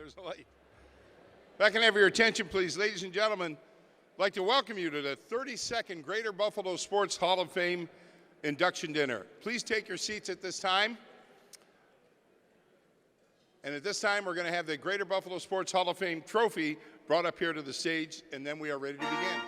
There's a light. If I can have your attention, please, ladies and gentlemen, I'd like to welcome you to the 32nd Greater Buffalo Sports Hall of Fame induction dinner. Please take your seats at this time. And at this time, we're going to have the Greater Buffalo Sports Hall of Fame trophy brought up here to the stage, and then we are ready to begin.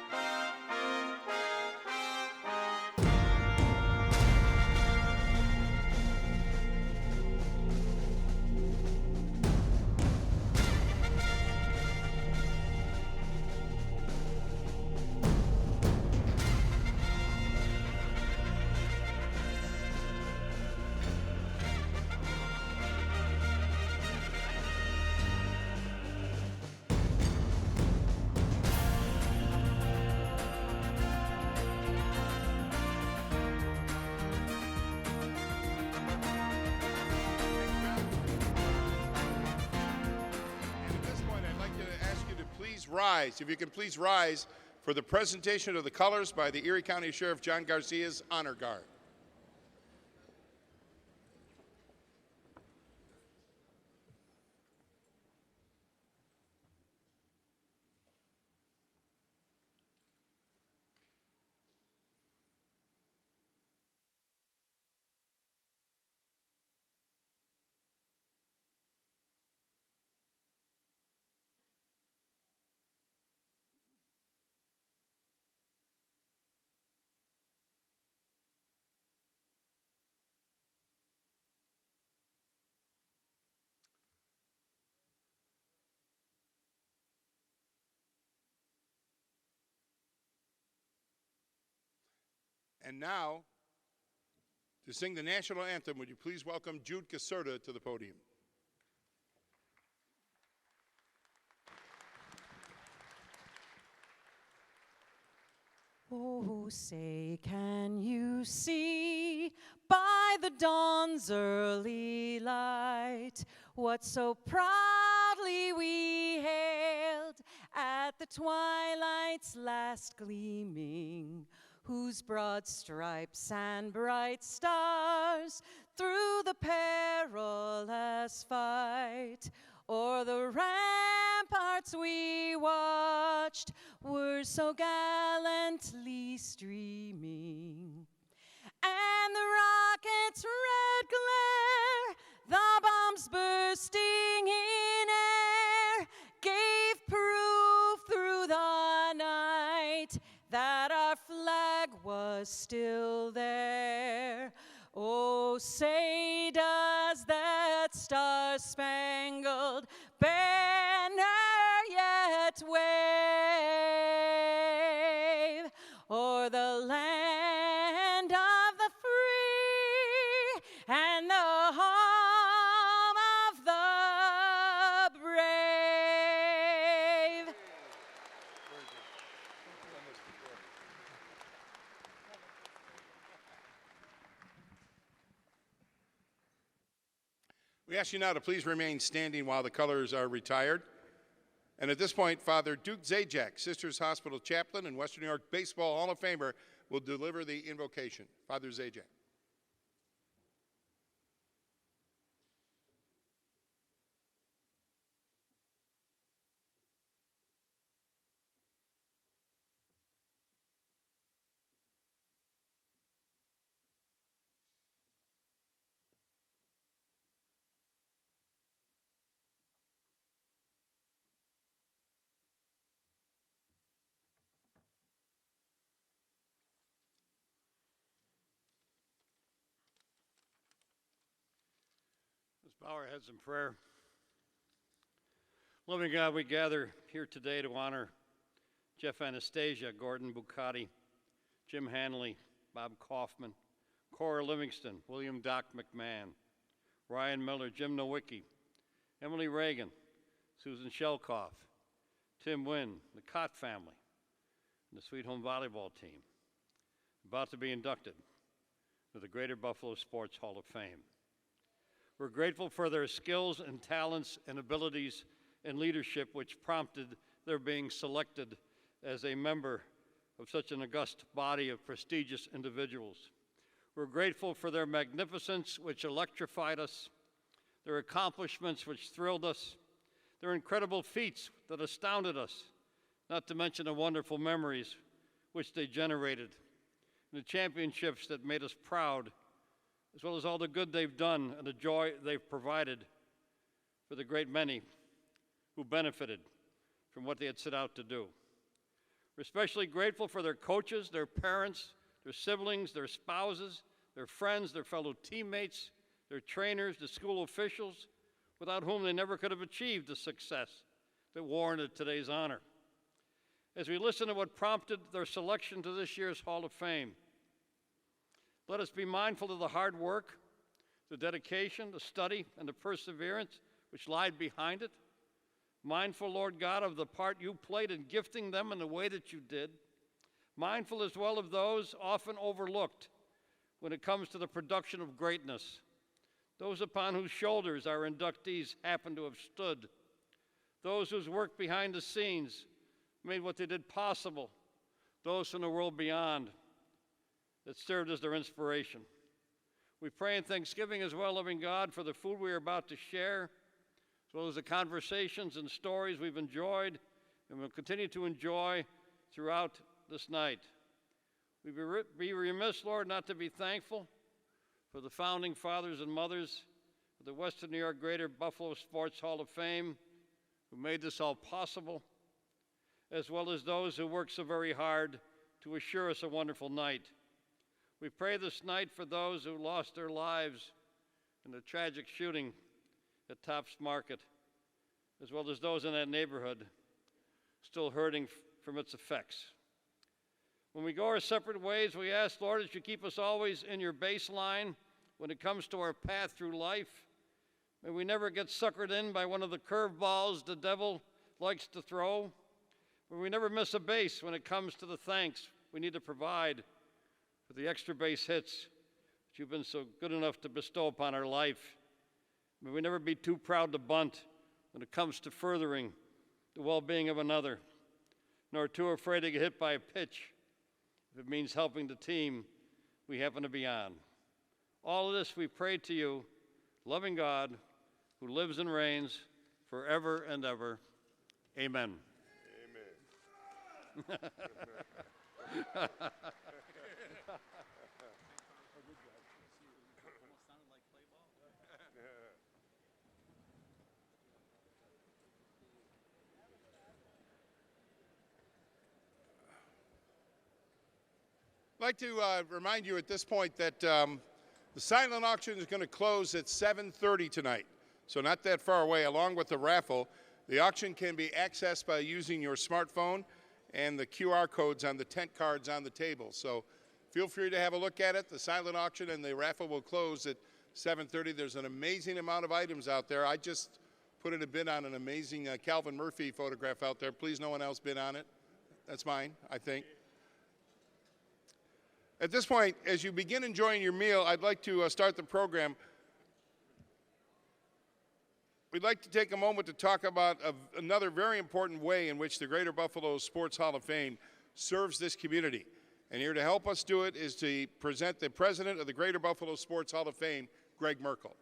Rise. If you can please rise for the presentation of the colors by the Erie County Sheriff John Garcia's Honor Guard. And now, to sing the national anthem, would you please welcome Jude Caserta to the podium. Oh, say, can you see by the dawn's early light what so proudly we hailed at the twilight's last gleaming, whose broad stripes and bright stars through the perilous fight o'er the ramparts we watched were so gallantly streaming. And the rocket's red glare, the bombs bursting in air, gave proof through the night that our flag was still there. Oh, say does that star-spangled banner yet wave o'er the land of the free and the home of the brave? We ask you now to please remain standing while the colors are retired. And at this point, Father Duke Zajac, Sisters Hospital Chaplain and Western New York Baseball Hall of Famer, will deliver the invocation. Father Zajac. Let's bow our heads in prayer. Loving God, we gather here today to honor Jeff Anastasia, Gordon Bucati, Jim Hanley, Bob Kaufman, Cora Livingston, William Doc McMahon, Ryan Miller, Jim Nowicki, Emily Reagan, Susan Shelkoff, Tim Wynn, the Cott family, and the Sweet Home Volleyball team, about to be inducted to the Greater Buffalo Sports Hall of Fame. We're grateful for their skills and talents and abilities in leadership which prompted their being selected as a member of such an august body of prestigious individuals. We're grateful for their magnificence which electrified us, their accomplishments which thrilled us, their incredible feats that astounded us, not to mention the wonderful memories which they generated, and the championships that made us proud, as well as all the good they've done and the joy they've provided for the great many who benefited from what they had set out to do. We're especially grateful for their coaches, their parents, their siblings, their spouses, their friends, their fellow teammates, their trainers, the school officials, without whom they never could have achieved the success that warranted today's honor. As we listen to what prompted their selection to this year's Hall of Fame, let us be mindful of the hard work, the dedication, the study, and the perseverance which lied behind it. Mindful, Lord God, of the part you played in gifting them in the way that you did. Mindful as well of those often overlooked when it comes to the production of greatness, those upon whose shoulders our inductees happen to have stood, those whose work behind the scenes made what they did possible, those from the world beyond that served as their inspiration. We pray in thanksgiving as well, loving God, for the food we are about to share, as well as the conversations and stories we've enjoyed and will continue to enjoy throughout this night. We'd be remiss, Lord, not to be thankful for the founding fathers and mothers of the Western New York Greater Buffalo Sports Hall of Fame who made this all possible, as well as those who worked so very hard to assure us a wonderful night. We pray this night for those who lost their lives in the tragic shooting at Tops Market, as well as those in that neighborhood still hurting from its effects. When we go our separate ways, we ask, Lord, that you keep us always in your baseline when it comes to our path through life. May we never get suckered in by one of the curveballs the devil likes to throw. May we never miss a base when it comes to the thanks we need to provide for the extra base hits that you've been so good enough to bestow upon our life. May we never be too proud to bunt when it comes to furthering the well-being of another, nor too afraid to get hit by a pitch if it means helping the team we happen to be on. All of this we pray to you, loving God, who lives and reigns forever and ever. Amen. Amen. I'd like to remind you at this point that the silent auction is going to close at 7:30 tonight, so not that far away. Along with the raffle, the auction can be accessed by using your smartphone and the QR codes on the tent cards on the table. So feel free to have a look at it. The silent auction and the raffle will close at 7:30. There's an amazing amount of items out there. I just put in a bid on an amazing Calvin Murphy photograph out there. Please, no one else bid on it. That's mine, I think. At this point, as you begin enjoying your meal, I'd like to start the program. We'd like to take a moment to talk about another very important way in which the Greater Buffalo Sports Hall of Fame serves this community. And here to help us do it is to present the president of the Greater Buffalo Sports Hall of Fame, Greg Merkel.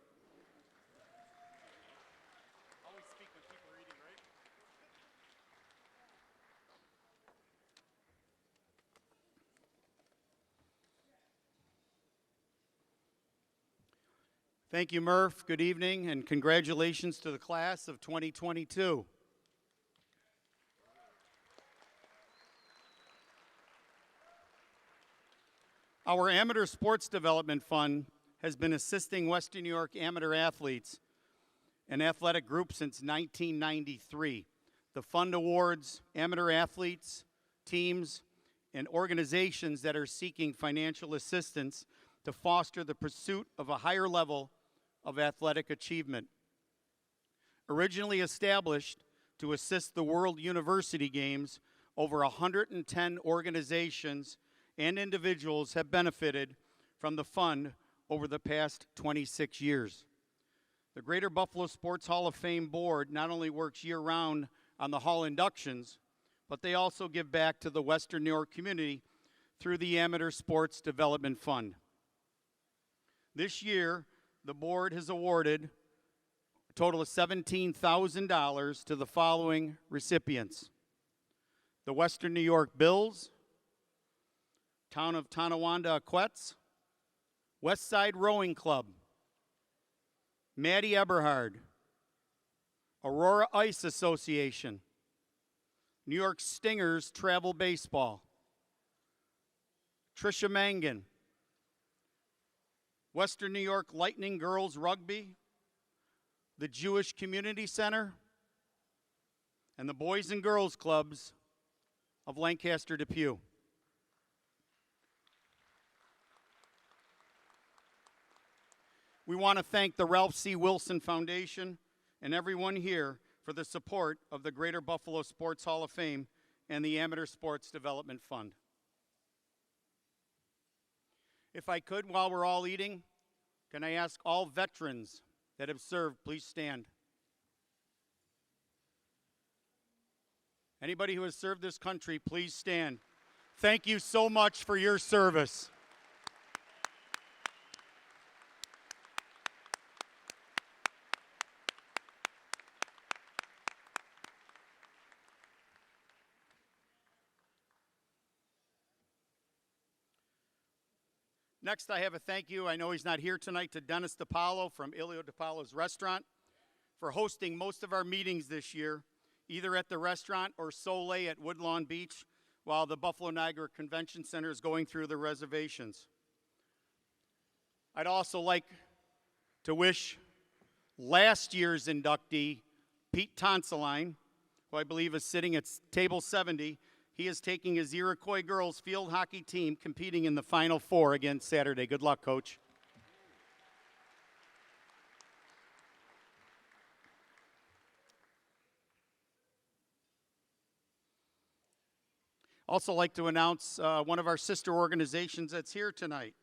Thank you, Murph. Good evening, and congratulations to the class of 2022. Our Amateur Sports Development Fund has been assisting Western New York amateur athletes and athletic groups since 1993. The fund awards amateur athletes, teams, and organizations that are seeking financial assistance to foster the pursuit of a higher level of athletic achievement. Originally established to assist the World University Games, over 110 organizations and individuals have benefited from the fund over the past 26 years. The Greater Buffalo Sports Hall of Fame Board not only works year-round on the Hall inductions, but they also give back to the Western New York community through the Amateur Sports Development Fund. This year, the board has awarded total of $17,000 to the following recipients: the Western New York Bills, Town of Tonawanda Aquettes, West Side Rowing Club, Maddie Eberhard, Aurora Ice Association, New York Stingers Travel Baseball, Tricia Mangan, Western New York Lightning Girls Rugby, the Jewish Community Center, and the Boys and Girls Clubs of Lancaster Depew. We want to thank the Ralph C. Wilson Foundation and everyone here for the support of the Greater Buffalo Sports Hall of Fame and the Amateur Sports Development Fund. If I could, while we're all eating, can I ask all veterans that have served, please stand. Anybody who has served this country, please stand. Thank you so much for your service. Next, I have a thank you. I know he's not here tonight, to Dennis DiPaolo from Ilio DiPaolo's Restaurant for hosting most of our meetings this year, either at the restaurant or Soleil at Woodlawn Beach, while the Buffalo Niagara Convention Center is going through the reservations. I'd also like to wish last year's inductee, Pete Tonseline, who I believe is sitting at table 70, he is taking his Iroquois girls field hockey team competing in the Final Four again Saturday. Good luck, Coach. Also like to announce one of our sister organizations that's here tonight.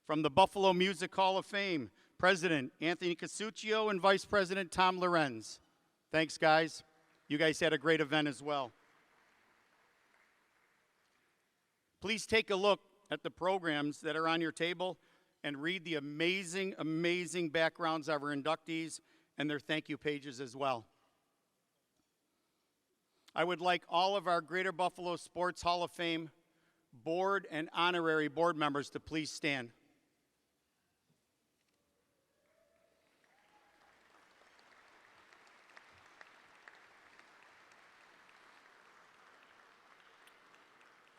From the Buffalo Music Hall of Fame, President Anthony Casuccio and Vice President Tom Lorenz. Thanks, guys. You guys had a great event as well. Please take a look at the programs that are on your table and read the amazing, amazing backgrounds of our inductees and their thank you pages as well. I would like all of our Greater Buffalo Sports Hall of Fame board and honorary board members to please stand.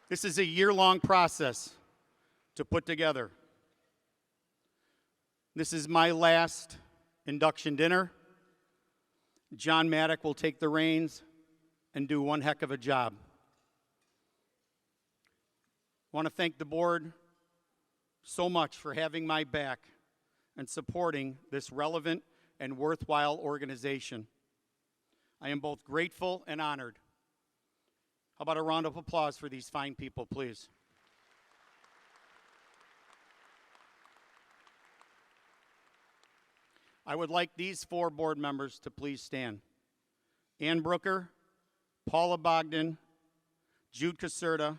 This is a year-long process to put together. This is my last induction dinner. John Maddock will take the reins and do one heck of a job. I want to thank the board so much for having my back and supporting this relevant and worthwhile organization. I am both grateful and honored. How about a round of applause for these fine people, please? I would like these four board members to please stand. Ann Brooker, Paula Bogdan, Jude Caserta,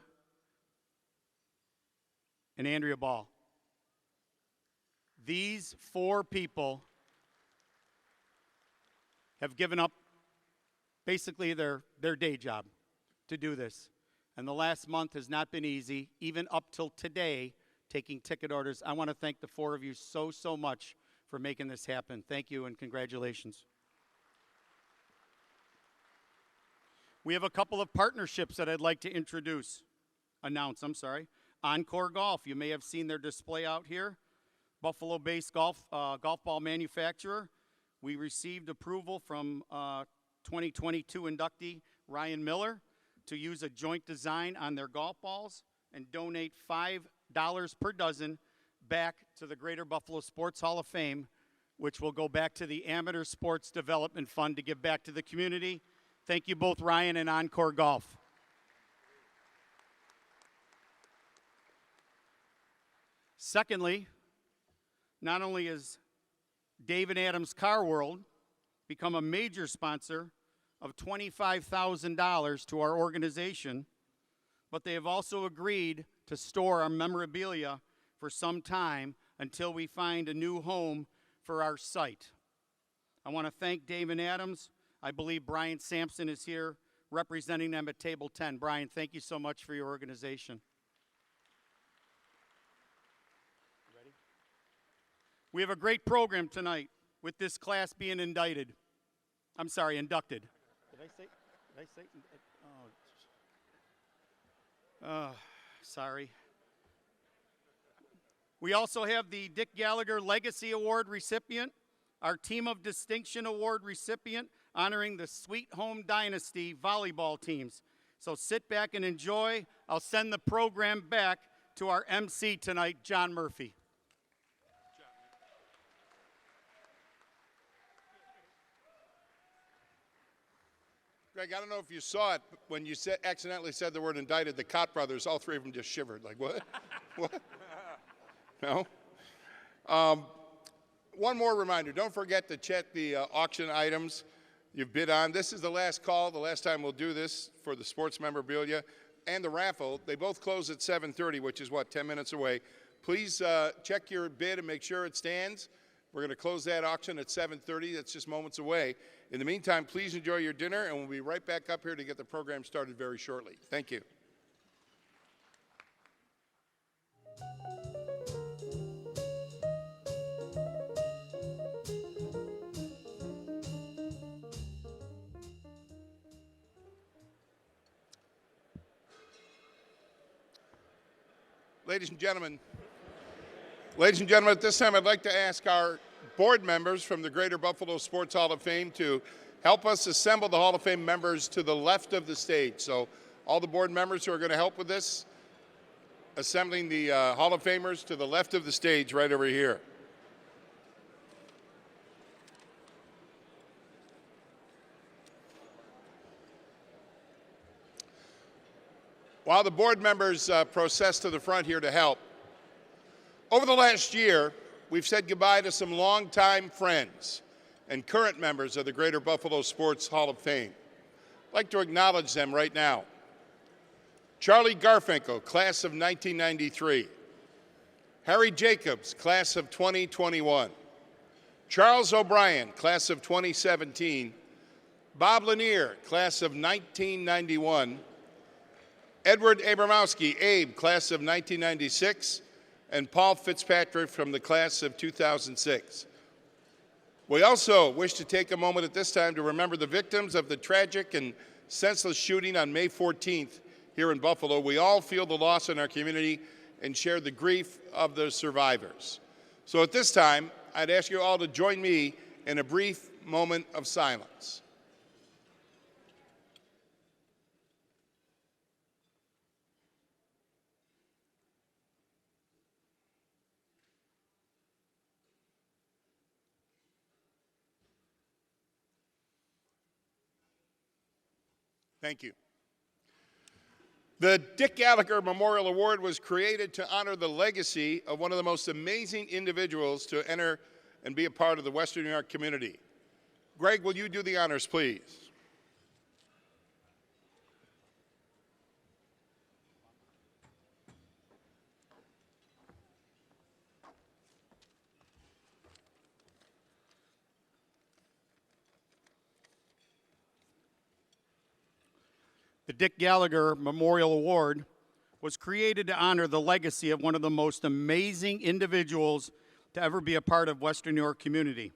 and Andrea Ball. These four people have given up basically their day job to do this. And the last month has not been easy, even up till today, taking ticket orders. I want to thank the four of you so much for making this happen. Thank you and congratulations. We have a couple of partnerships that I'd like to announce. Encore Golf, you may have seen their display out here. Buffalo-based golf ball manufacturer. We received approval from 2022 inductee Ryan Miller to use a joint design on their golf balls and donate $5 per dozen back to the Greater Buffalo Sports Hall of Fame, which will go back to the Amateur Sports Development Fund to give back to the community. Thank you both, Ryan and Encore Golf. Secondly, not only has Dave and Adams Car World become a major sponsor of $25,000 to our organization, but they have also agreed to store our memorabilia for some time until we find a new home for our site. I want to thank Dave and Adams. I believe Brian Sampson is here representing them at table 10. Brian, thank you so much for your organization. Ready? We have a great program tonight with this class being inducted. Did I say? Sorry. We also have the Dick Gallagher Legacy Award recipient, our Team of Distinction Award recipient, honoring the Sweet Home Dynasty volleyball teams. So sit back and enjoy. I'll send the program back to our MC tonight, John Murphy. Greg, I don't know if you saw it, but when you accidentally said the word indicted, the Cott brothers, all three of them just shivered. Like, what? What? No? One more reminder. Don't forget to check the auction items you've bid on. This is the last call, the last time we'll do this for the sports memorabilia and the raffle. They both close at 7:30, which is, 10 minutes away. Please check your bid and make sure it stands. We're going to close that auction at 7:30. That's just moments away. In the meantime, please enjoy your dinner, and we'll be right back up here to get the program started very shortly. Thank you. Ladies and gentlemen, at this time I'd like to ask our board members from the Greater Buffalo Sports Hall of Fame to help us assemble the Hall of Fame members to the left of the stage. So all the board members who are going to help with this, assembling the Hall of Famers to the left of the stage right over here. While the board members process to the front here to help, over the last year, we've said goodbye to some longtime friends and current members of the Greater Buffalo Sports Hall of Fame. I'd like to acknowledge them right now. Charlie Garfinkel, class of 1993. Harry Jacobs, class of 2021. Charles O'Brien, class of 2017. Bob Lanier, class of 1991. Edward Abramowski, Abe, class of 1996, and Paul Fitzpatrick from the class of 2006. We also wish to take a moment at this time to remember the victims of the tragic and senseless shooting on May 14th here in Buffalo. We all feel the loss in our community and share the grief of the survivors. So at this time, I'd ask you all to join me in a brief moment of silence. Thank you. The Dick Gallagher Memorial Award was created to honor the legacy of one of the most amazing individuals to enter and be a part of the Western New York community. Greg, will you do the honors, please? The Dick Gallagher Memorial Award was created to honor the legacy of one of the most amazing individuals to ever be a part of Western New York community.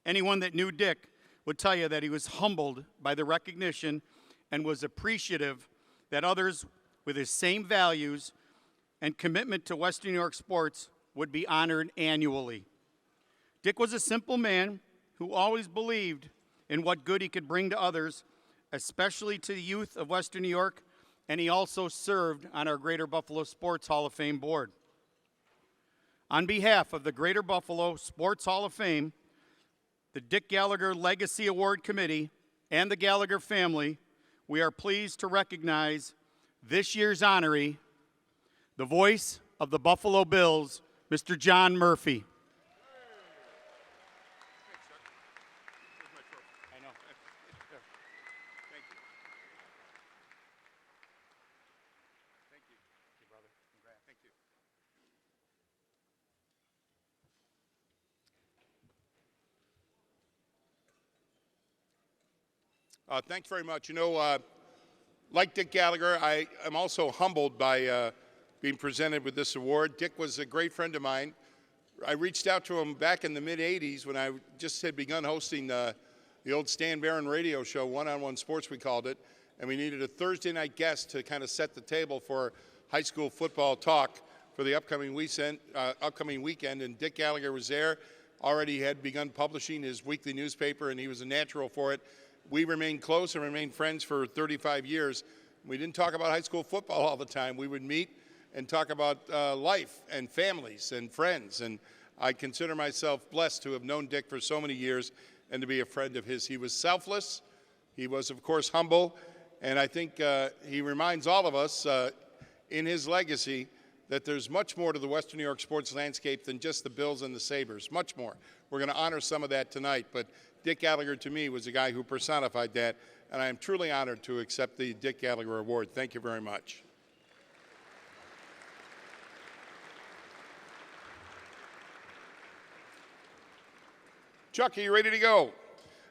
Anyone that knew Dick would tell you that he was humbled by the recognition and was appreciative that others with his same values and commitment to Western New York sports would be honored annually. Dick was a simple man who always believed in what good he could bring to others, especially to the youth of Western New York, and he also served on our Greater Buffalo Sports Hall of Fame board. On behalf of the Greater Buffalo Sports Hall of Fame, the Dick Gallagher Legacy Award Committee, and the Gallagher family, we are pleased to recognize this year's honoree, the voice of the Buffalo Bills, Mr. John Murphy. Thanks very much. You know, like Dick Gallagher, I am also humbled by being presented with this award. Dick was a great friend of mine. I reached out to him back in the mid-'80s when I just had begun hosting the old Stan Barron radio show, One-on-One Sports we called it, and we needed a Thursday night guest to kind of set the table for high school football talk for the upcoming weekend, and Dick Gallagher was there. Already had begun publishing his weekly newspaper, and he was a natural for it. We remained close and remained friends for 35 years. We didn't talk about high school football all the time. We would meet and talk about life and families and friends, and I consider myself blessed to have known Dick for so many years and to be a friend of his. He was selfless. He was, of course, humble, and I think he reminds all of us in his legacy that there's much more to the Western New York sports landscape than just the Bills and the Sabres, much more. We're going to honor some of that tonight, but Dick Gallagher, to me, was a guy who personified that, and I am truly honored to accept the Dick Gallagher Award. Thank you very much. Chuck, are you ready to go?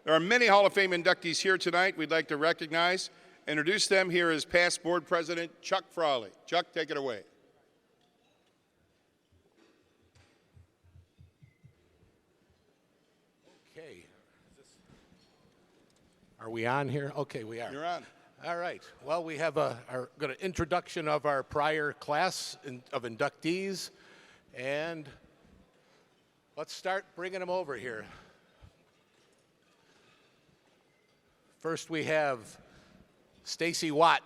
There are many Hall of Fame inductees here tonight we'd like to recognize. Introduce them. Here is past board president Chuck Frawley. Chuck, take it away. Okay. Are we on here? Okay, we are. You're on. All right. Well, we have got an introduction of our prior class of inductees, and let's start bringing them over here. First, we have Stacy Watt,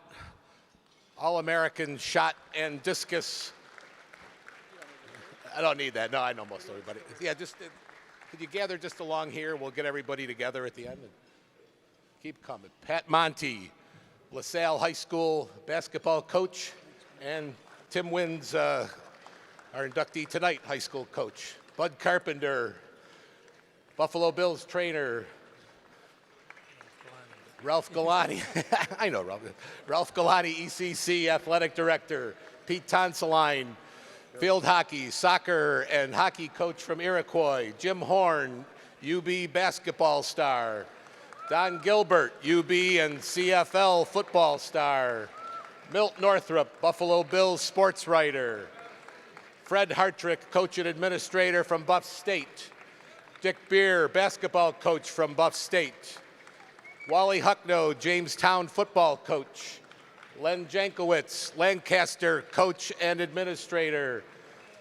All-American shot and discus. I don't need that. No, I know most everybody. Yeah, just could you gather just along here? We'll get everybody together at the end. And keep coming. Pat Monty, LaSalle High School basketball coach, and Tim Wins, our inductee tonight, high school coach. Bud Carpenter, Buffalo Bills trainer. Ralph Galani, I know Ralph. Ralph Galani, ECC athletic director. Pete Tonseline, field hockey, soccer, and hockey coach from Iroquois. Jim Horn, UB basketball star. Don Gilbert, UB and CFL football star. Milt Northrup, Buffalo Bills sports writer. Fred Hartrick, coach and administrator from Buff State. Dick Beer, basketball coach from Buff State. Wally Hucknow, Jamestown football coach. Len Jankowitz, Lancaster coach and administrator.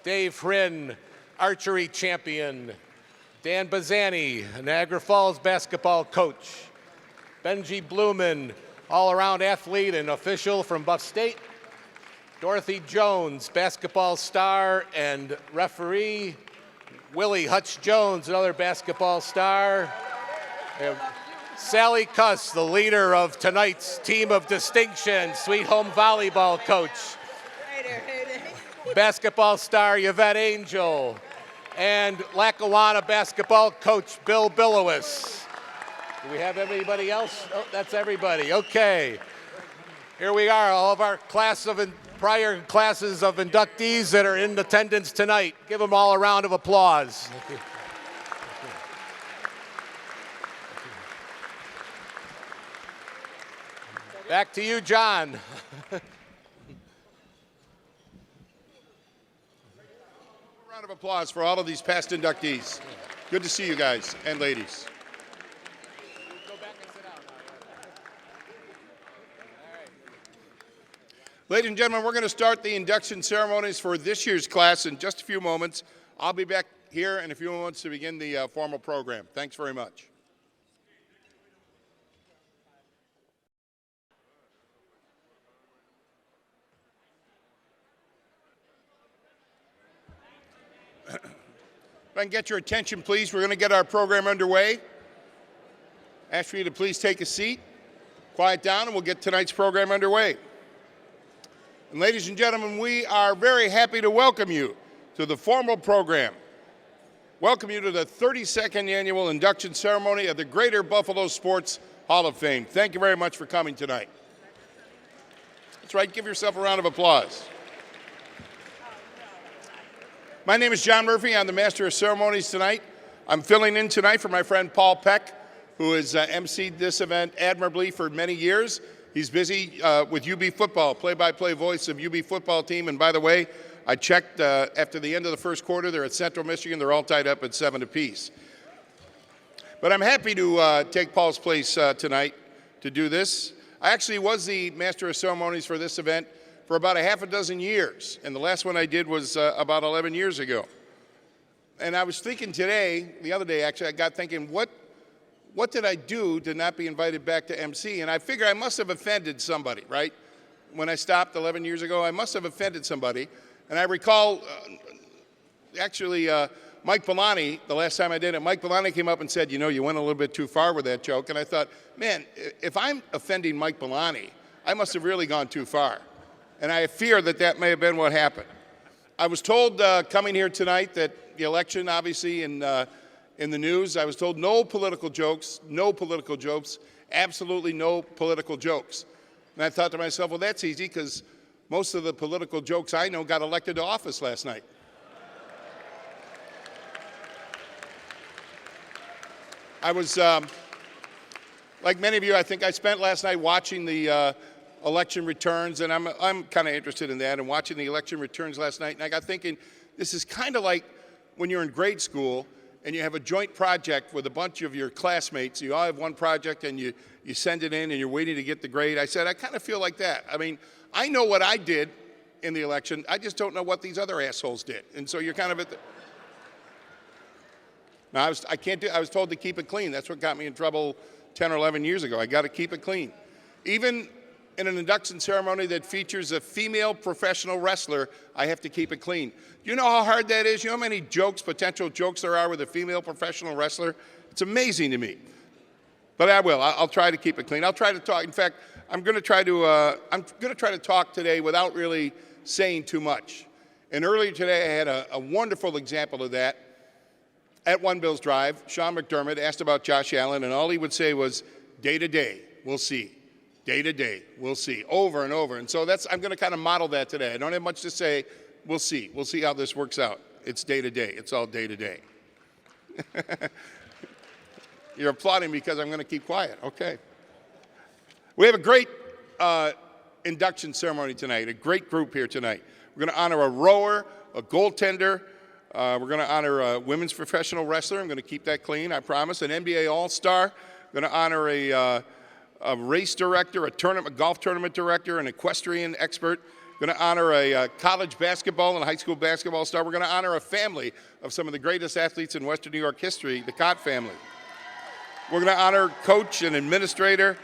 Dave Hryn, archery champion. Dan Bazzani, Niagara Falls basketball coach. Benji Blumen, all-around athlete and official from Buff State. Dorothy Jones, basketball star and referee. Willie Hutch Jones, another basketball star. And Sally Cuss, the leader of tonight's team of distinction, Sweet Home volleyball coach. Basketball star Yvette Angel. And Lackawanna basketball coach Bill Billowis. Do we have anybody else? Oh, that's everybody. Okay. Here we are, all of our prior classes of inductees that are in attendance tonight. Give them all a round of applause. Thank you. Back to you, John. Round of applause for all of these past inductees. Good to see you guys and ladies. Ladies and gentlemen, we're going to start the induction ceremonies for this year's class in just a few moments. I'll be back here in a few moments to begin the formal program. Thanks very much. If I can get your attention, please, we're going to get our program underway. Ask for you to please take a seat, quiet down, and we'll get tonight's program underway. And ladies and gentlemen, we are very happy to welcome you to the formal program. Welcome you to the 32nd annual induction ceremony of the Greater Buffalo Sports Hall of Fame. Thank you very much for coming tonight. That's right, give yourself a round of applause. My name is John Murphy. I'm the Master of Ceremonies tonight. I'm filling in tonight for my friend Paul Peck, who has emceed this event admirably for many years. He's busy with UB football, play-by-play voice of UB football team. And by the way, I checked after the end of the first quarter, they're at Central Michigan. They're all tied up at 7 apiece. But I'm happy to take Paul's place tonight to do this. I actually was the Master of Ceremonies for this event for about a half a dozen years. And the last one I did was about 11 years ago. And I was thinking today, the other day actually, I got thinking, what did I do to not be invited back to MC? And I figure I must have offended somebody, right? When I stopped 11 years ago, I must have offended somebody. And I recall, Mike Bellani, the last time I did it, Mike Bellani came up and said, you know, you went a little bit too far with that joke. And I thought, man, if I'm offending Mike Bellani, I must have really gone too far. And I fear that that may have been what happened. I was told coming here tonight that the election, obviously, in the news, I was told no political jokes, absolutely no political jokes. And I thought to myself, well, that's easy because most of the political jokes I know got elected to office last night. I was, like many of you, I think I spent last night watching the election returns, and I'm kind of interested in that, and watching the election returns last night, and I got thinking, this is kind of like when you're in grade school and you have a joint project with a bunch of your classmates. You all have one project and you send it in and you're waiting to get the grade. I said, I kind of feel like that. I mean, I know what I did in the election. I just don't know what these other assholes did. And so you're kind of at the... Now, I was told to keep it clean. That's what got me in trouble 10 or 11 years ago. I got to keep it clean. Even in an induction ceremony that features a female professional wrestler, I have to keep it clean. You know how hard that is? You know how many jokes, potential jokes there are with a female professional wrestler? It's amazing to me. But I will. I'll try to keep it clean. I'll try to talk. In fact, I'm going to try to talk today without really saying too much. And earlier today, I had a wonderful example of that. At One Bills Drive, Sean McDermott asked about Josh Allen, and all he would say was, day to day, we'll see. Day to day, we'll see, over and over. And so I'm going to kind of model that today. I don't have much to say. We'll see. We'll see how this works out. It's day to day. It's all day to day. You're applauding because I'm going to keep quiet. Okay. We have a great induction ceremony tonight, a great group here tonight. We're going to honor a rower, a goaltender. We're going to honor a women's professional wrestler. I'm going to keep that clean, I promise. An NBA All-Star. We're going to honor a race director, a golf tournament director, an equestrian expert. We're going to honor a college basketball and high school basketball star. We're going to honor a family of some of the greatest athletes in Western New York history, the Cott family. We're going to honor coach and administrator.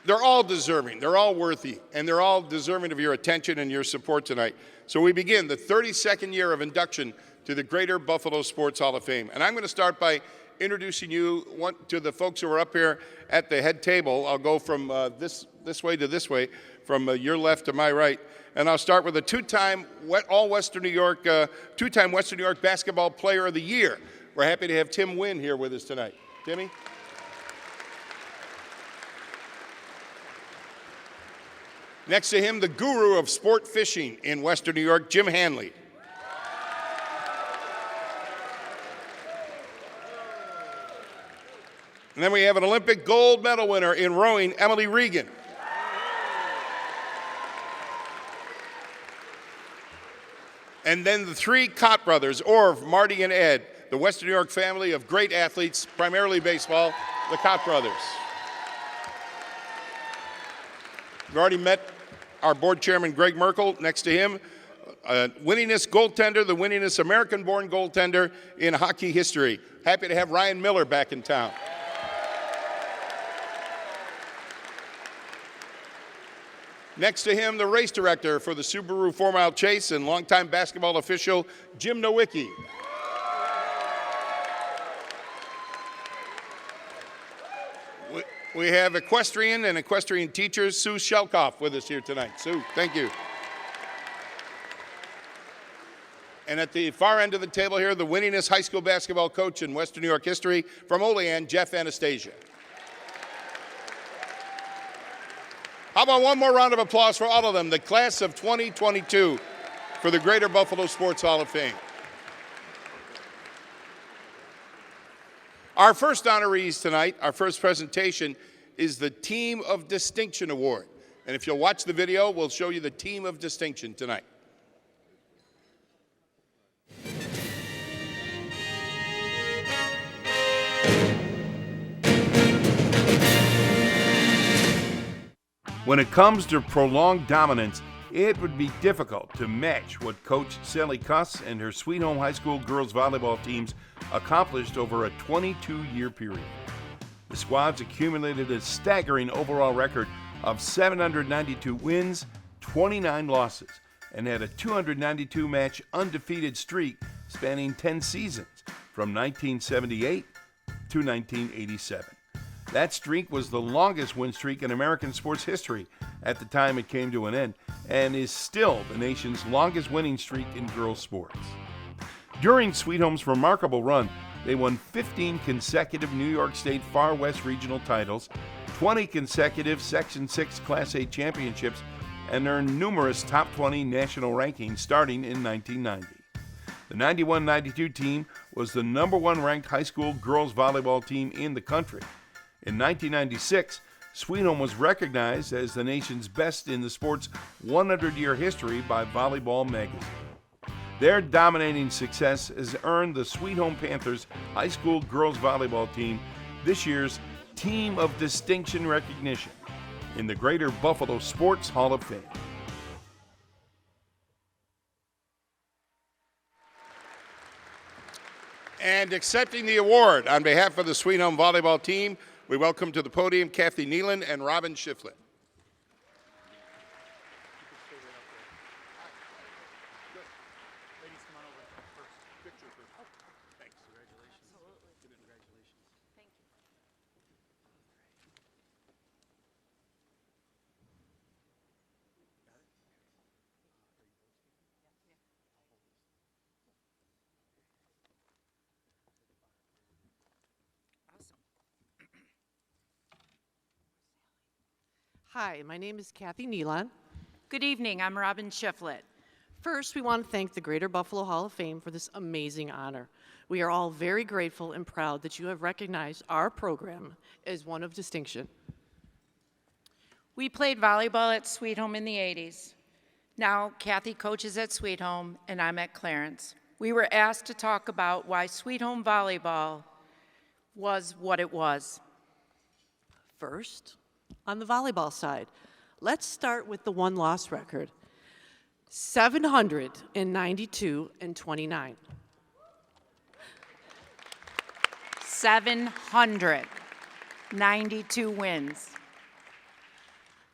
They're all deserving. They're all worthy. And they're all deserving of your attention and your support tonight. So we begin the 32nd year of induction to the Greater Buffalo Sports Hall of Fame. And I'm going to start by introducing you to the folks who are up here at the head table. I'll go from this way to this way, from your left to my right. And I'll start with a two-time Western New York Basketball Player of the Year. We're happy to have Tim Wynn here with us tonight. Timmy? Next to him, the guru of sport fishing in Western New York, Jim Hanley. And then we have an Olympic gold medal winner in rowing, Emily Regan. And then the three Cott brothers, Orv, Marty, and Ed, the Western New York family of great athletes, primarily baseball, the Cott brothers. We've already met our board chairman, Greg Merkel. Next to him, winningest goaltender, the winningest American-born goaltender in hockey history. Happy to have Ryan Miller back in town. Next to him, the race director for the Subaru 4-mile chase and longtime basketball official, Jim Nowicki. We have equestrian and equestrian teacher, Sue Shelkoff, with us here tonight. Sue, thank you. And at the far end of the table here, the winningest high school basketball coach in Western New York history, from Olean, Jeff Anastasia. How about one more round of applause for all of them, the class of 2022 for the Greater Buffalo Sports Hall of Fame. Our first honorees tonight, our first presentation, is the Team of Distinction Award. And if you'll watch the video, we'll show you the Team of Distinction tonight. When it comes to prolonged dominance, it would be difficult to match what Coach Sally Kuss and her Sweet Home High School girls volleyball teams accomplished over a 22-year period. The squads accumulated a staggering overall record of 792 wins, 29 losses, and had a 292-match undefeated streak spanning 10 seasons from 1978 to 1987. That streak was the longest win streak in American sports history at the time it came to an end, and is still the nation's longest winning streak in girls sports. During Sweet Home's remarkable run, they won 15 consecutive New York State Far West regional titles, 20 consecutive Section 6 Class A championships, and earned numerous top 20 national rankings starting in 1990. The 91-92 team was the number 1 ranked high school girls volleyball team in the country. In 1996, Sweet Home was recognized as the nation's best in the sport's 100-year history by Volleyball magazine. Their dominating success has earned the Sweet Home Panthers high school girls volleyball team this year's Team of Distinction recognition in the Greater Buffalo Sports Hall of Fame. And accepting the award on behalf of the Sweet Home volleyball team, we welcome to the podium Kathy Nealon and Robin Shiflett. Hi, my name is Kathy Nealon. Good evening, I'm Robin Shiflett. First, we want to thank the Greater Buffalo Hall of Fame for this amazing honor. We are all very grateful and proud that you have recognized our program as one of distinction. We played volleyball at Sweet Home in the 80s. Now, Kathy coaches at Sweet Home, and I'm at Clarence. We were asked to talk about why Sweet Home volleyball was what it was. First, on the volleyball side, let's start with the one-loss record, 792-29. 792 wins.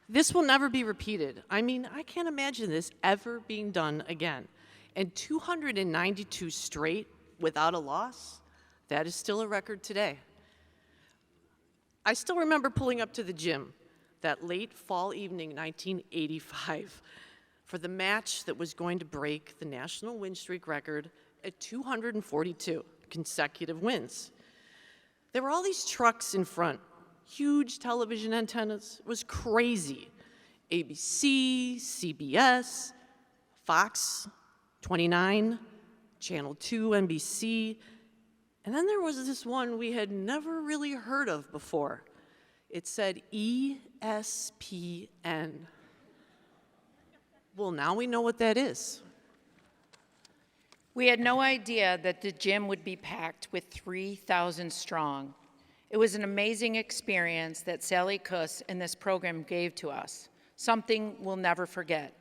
This will never be repeated. I mean, I can't imagine this ever being done again. And 292 straight without a loss, that is still a record today. I still remember pulling up to the gym that late fall evening, 1985, for the match that was going to break the national win streak record at 242 consecutive wins. There were all these trucks in front, huge television antennas. It was crazy. ABC, CBS, Fox 29, Channel 2, NBC, and then there was this one we had never really heard of before. It said ESPN. Well, now we know what that is. We had no idea that the gym would be packed with 3,000 strong. It was an amazing experience that Sally Kuss and this program gave to us, something we'll never forget.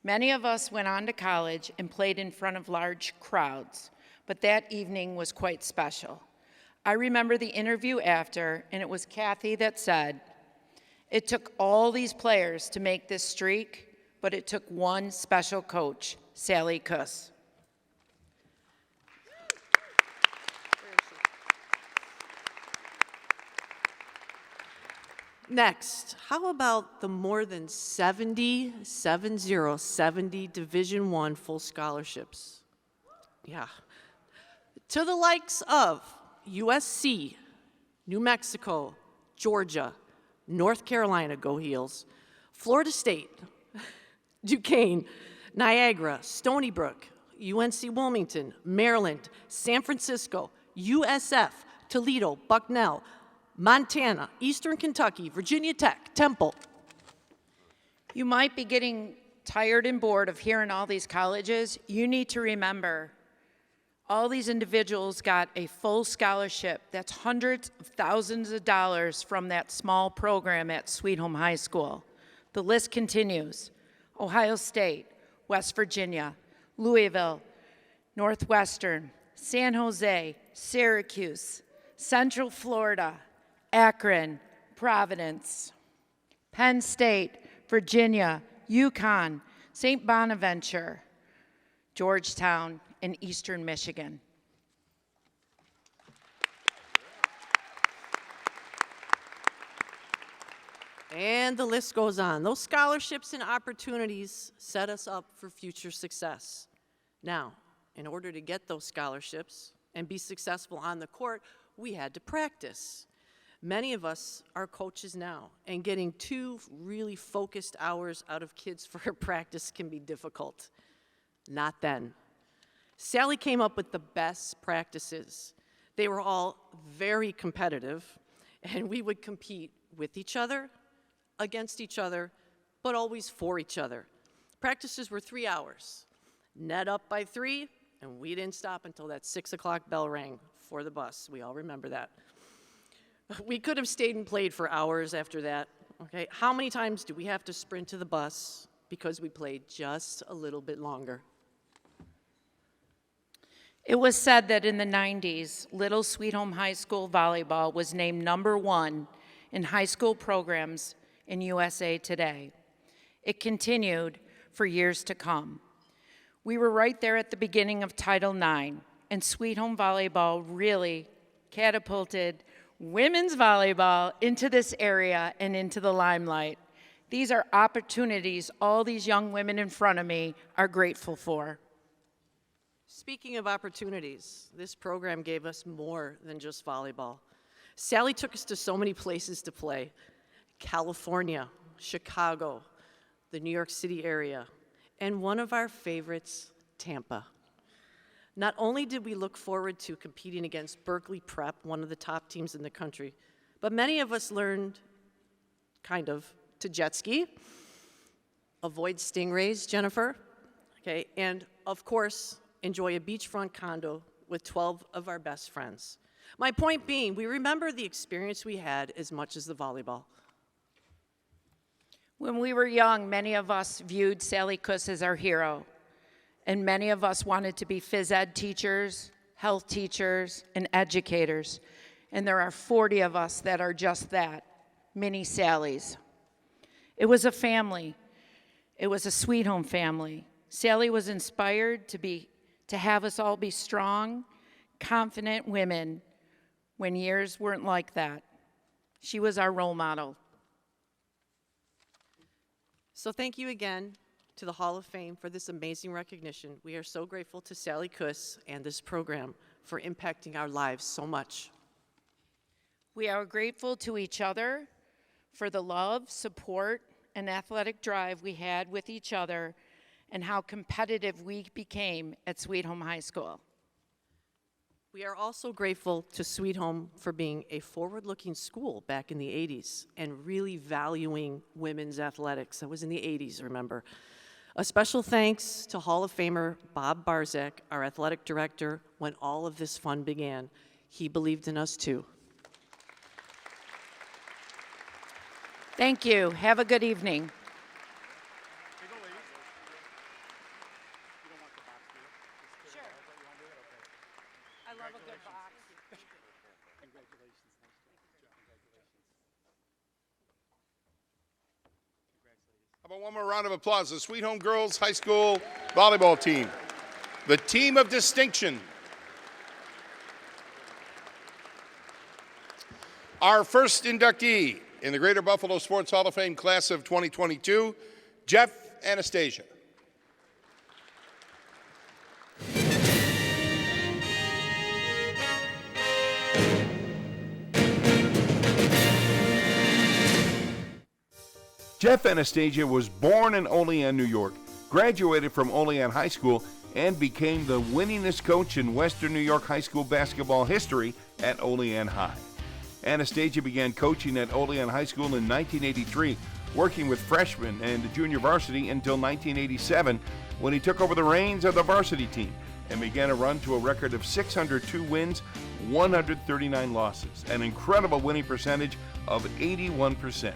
Many of us went on to college and played in front of large crowds, but that evening was quite special. I remember the interview after, and it was Kathy that said, "It took all these players to make this streak, but it took one special coach, Sally Kuss." Next, how about the more than 70 Division I full scholarships? Yeah. To the likes of USC, New Mexico, Georgia, North Carolina, go Heels, Florida State, Duquesne, Niagara, Stony Brook, UNC Wilmington, Maryland, San Francisco, USF, Toledo, Bucknell, Montana, Eastern Kentucky, Virginia Tech, Temple. You might be getting tired and bored of hearing all these colleges. You need to remember all these individuals got a full scholarship. That's hundreds of thousands of dollars from that small program at Sweet Home High School. The list continues. Ohio State, West Virginia, Louisville, Northwestern, San Jose, Syracuse, Central Florida, Akron, Providence, Penn State, Virginia, Yukon, St. Bonaventure, Georgetown, and Eastern Michigan. And the list goes on. Those scholarships and opportunities set us up for future success. Now, in order to get those scholarships and be successful on the court, we had to practice. Many of us are coaches now, and getting 2 really focused hours out of kids for practice can be difficult. Not then. Sally came up with the best practices. They were all very competitive, and we would compete with each other, against each other, but always for each other. Practices were 3 hours. Net up by 3, and we didn't stop until that 6 o'clock bell rang for the bus. We all remember that. We could have stayed and played for hours after that. Okay, how many times do we have to sprint to the bus because we played just a little bit longer? It was said that in the 90s, Little Sweet Home High School volleyball was named #1 in high school programs in USA Today. It continued for years to come. We were right there at the beginning of Title IX, and Sweet Home Volleyball really catapulted women's volleyball into this area and into the limelight. These are opportunities all these young women in front of me are grateful for. Speaking of opportunities, this program gave us more than just volleyball. Sally took us to so many places to play: California, Chicago, the New York City area, and one of our favorites, Tampa. Not only did we look forward to competing against Berkeley Prep, one of the top teams in the country, but many of us learned, to jet ski, avoid stingrays, Jennifer, okay, and of course, enjoy a beachfront condo with 12 of our best friends. My point being, we remember the experience we had as much as the volleyball. When we were young, many of us viewed Sally Kuss as our hero, and many of us wanted to be phys ed teachers, health teachers, and educators. And there are 40 of us that are just that, mini Sallys. It was a family. It was a Sweet Home family. Sally was inspired to have us all be strong, confident women when years weren't like that. She was our role model. So thank you again to the Hall of Fame for this amazing recognition. We are so grateful to Sally Kuss and this program for impacting our lives so much. We are grateful to each other for the love, support, and athletic drive we had with each other and how competitive we became at Sweet Home High School. We are also grateful to Sweet Home for being a forward-looking school back in the 80s and really valuing women's athletics. That was in the 80s, remember. A special thanks to Hall of Famer Bob Barzak, our athletic director, when all of this fun began. He believed in us too. Thank you. Have a good evening. I love a good box. How about one more round of applause? The Sweet Home Girls High School volleyball team, the team of distinction. Our first inductee in the Greater Buffalo Sports Hall of Fame class of 2022, Jeff Anastasia. Jeff Anastasia was born in Olean, New York, graduated from Olean High School, and became the winningest coach in Western New York high school basketball history at Olean High. Anastasia began coaching at Olean High School in 1983, working with freshmen and the junior varsity until 1987, when he took over the reins of the varsity team and began a run to a record of 602 wins, 139 losses, an incredible winning percentage of 81%.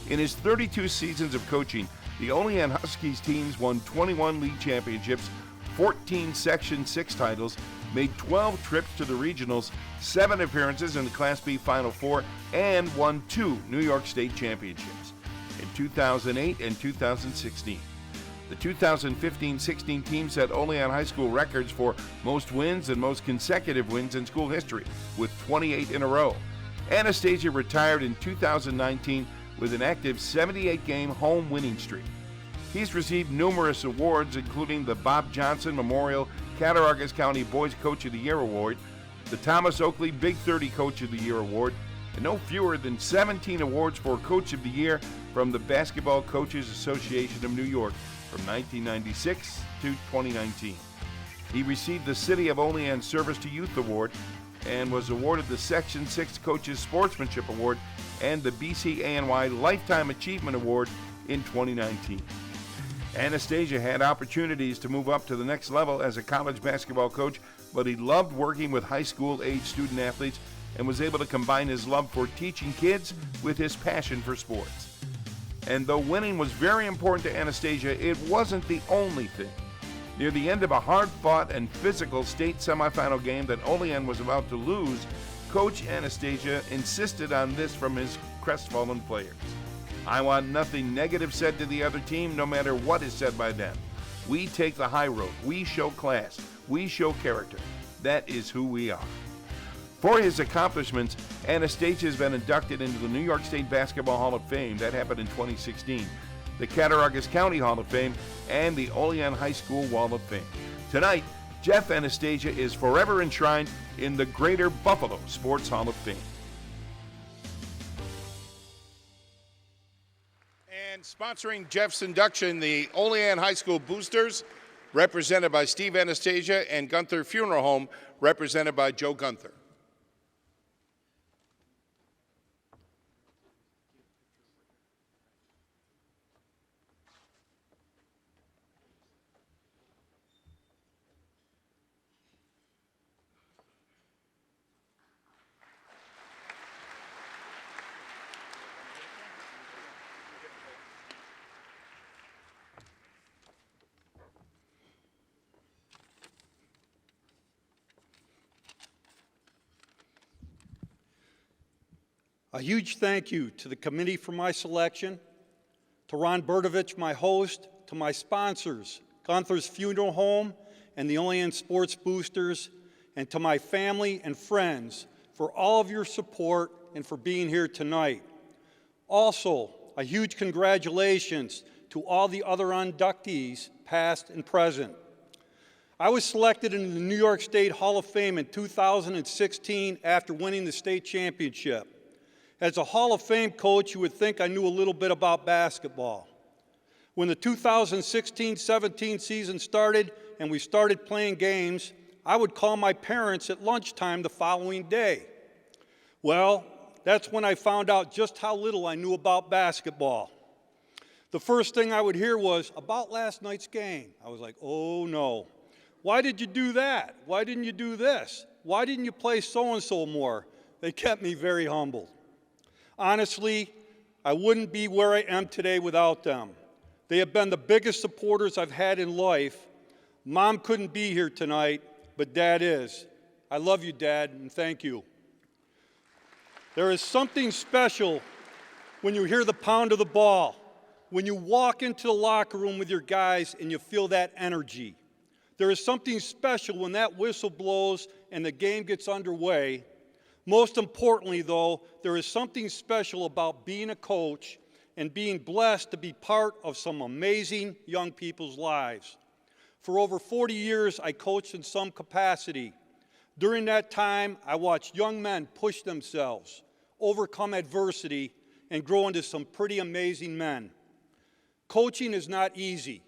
In his 32 seasons of coaching, the Olean Huskies teams won 21 league championships, 14 Section 6 titles, made 12 trips to the regionals, 7 appearances in the Class B Final Four, and won 2 New York State championships in 2008 and 2016. The 2015-16 team set Olean High School records for most wins and most consecutive wins in school history, with 28 in a row. Anastasia retired in 2019 with an active 78-game home winning streak. He's received numerous awards, including the Bob Johnson Memorial Cattaraugus County Boys Coach of the Year Award, the Thomas Oakley Big 30 Coach of the Year Award, and no fewer than 17 awards for Coach of the Year from the Basketball Coaches Association of New York from 1996 to 2019. He received the City of Olean Service to Youth Award and was awarded the Section 6 Coaches Sportsmanship Award and the BCANY Lifetime Achievement Award in 2019. Anastasia had opportunities to move up to the next level as a college basketball coach, but he loved working with high school age student athletes and was able to combine his love for teaching kids with his passion for sports. And though winning was very important to Anastasia, it wasn't the only thing. Near the end of a hard-fought and physical state semifinal game that Olean was about to lose, Coach Anastasia insisted on this from his crestfallen players. "I want nothing negative said to the other team, no matter what is said by them. We take the high road. We show class. We show character. That is who we are." For his accomplishments, Anastasia has been inducted into the New York State Basketball Hall of Fame. That happened in 2016. The Cattaraugus County Hall of Fame, and the Olean High School Wall of Fame. Tonight, Jeff Anastasia is forever enshrined in the Greater Buffalo Sports Hall of Fame. And sponsoring Jeff's induction, the Olean High School Boosters, represented by Steve Anastasia, and Gunther Funeral Home, represented by Joe Gunther. A huge thank you to the committee for my selection, to Ron Berdovich, my host, to my sponsors, Gunther's Funeral Home and the Olean Sports Boosters, and to my family and friends for all of your support and for being here tonight. Also, a huge congratulations to all the other inductees, past and present. I was selected into the New York State Hall of Fame in 2016 after winning the state championship. As a Hall of Fame coach, you would think I knew a little bit about basketball. When the 2016-17 season started and we started playing games, I would call my parents at lunchtime the following day. Well, that's when I found out just how little I knew about basketball. The first thing I would hear was, "About last night's game." I was like, oh no. "Why did you do that? Why didn't you do this? Why didn't you play so-and-so more?" They kept me very humble. Honestly, I wouldn't be where I am today without them. They have been the biggest supporters I've had in life. Mom couldn't be here tonight, but Dad is. I love you, Dad, and thank you. There is something special when you hear the pound of the ball, when you walk into the locker room with your guys and you feel that energy. There is something special when that whistle blows and the game gets underway. Most importantly, though, there is something special about being a coach and being blessed to be part of some amazing young people's lives. For over 40 years, I coached in some capacity. During that time, I watched young men push themselves, overcome adversity, and grow into some pretty amazing men. Coaching is not easy.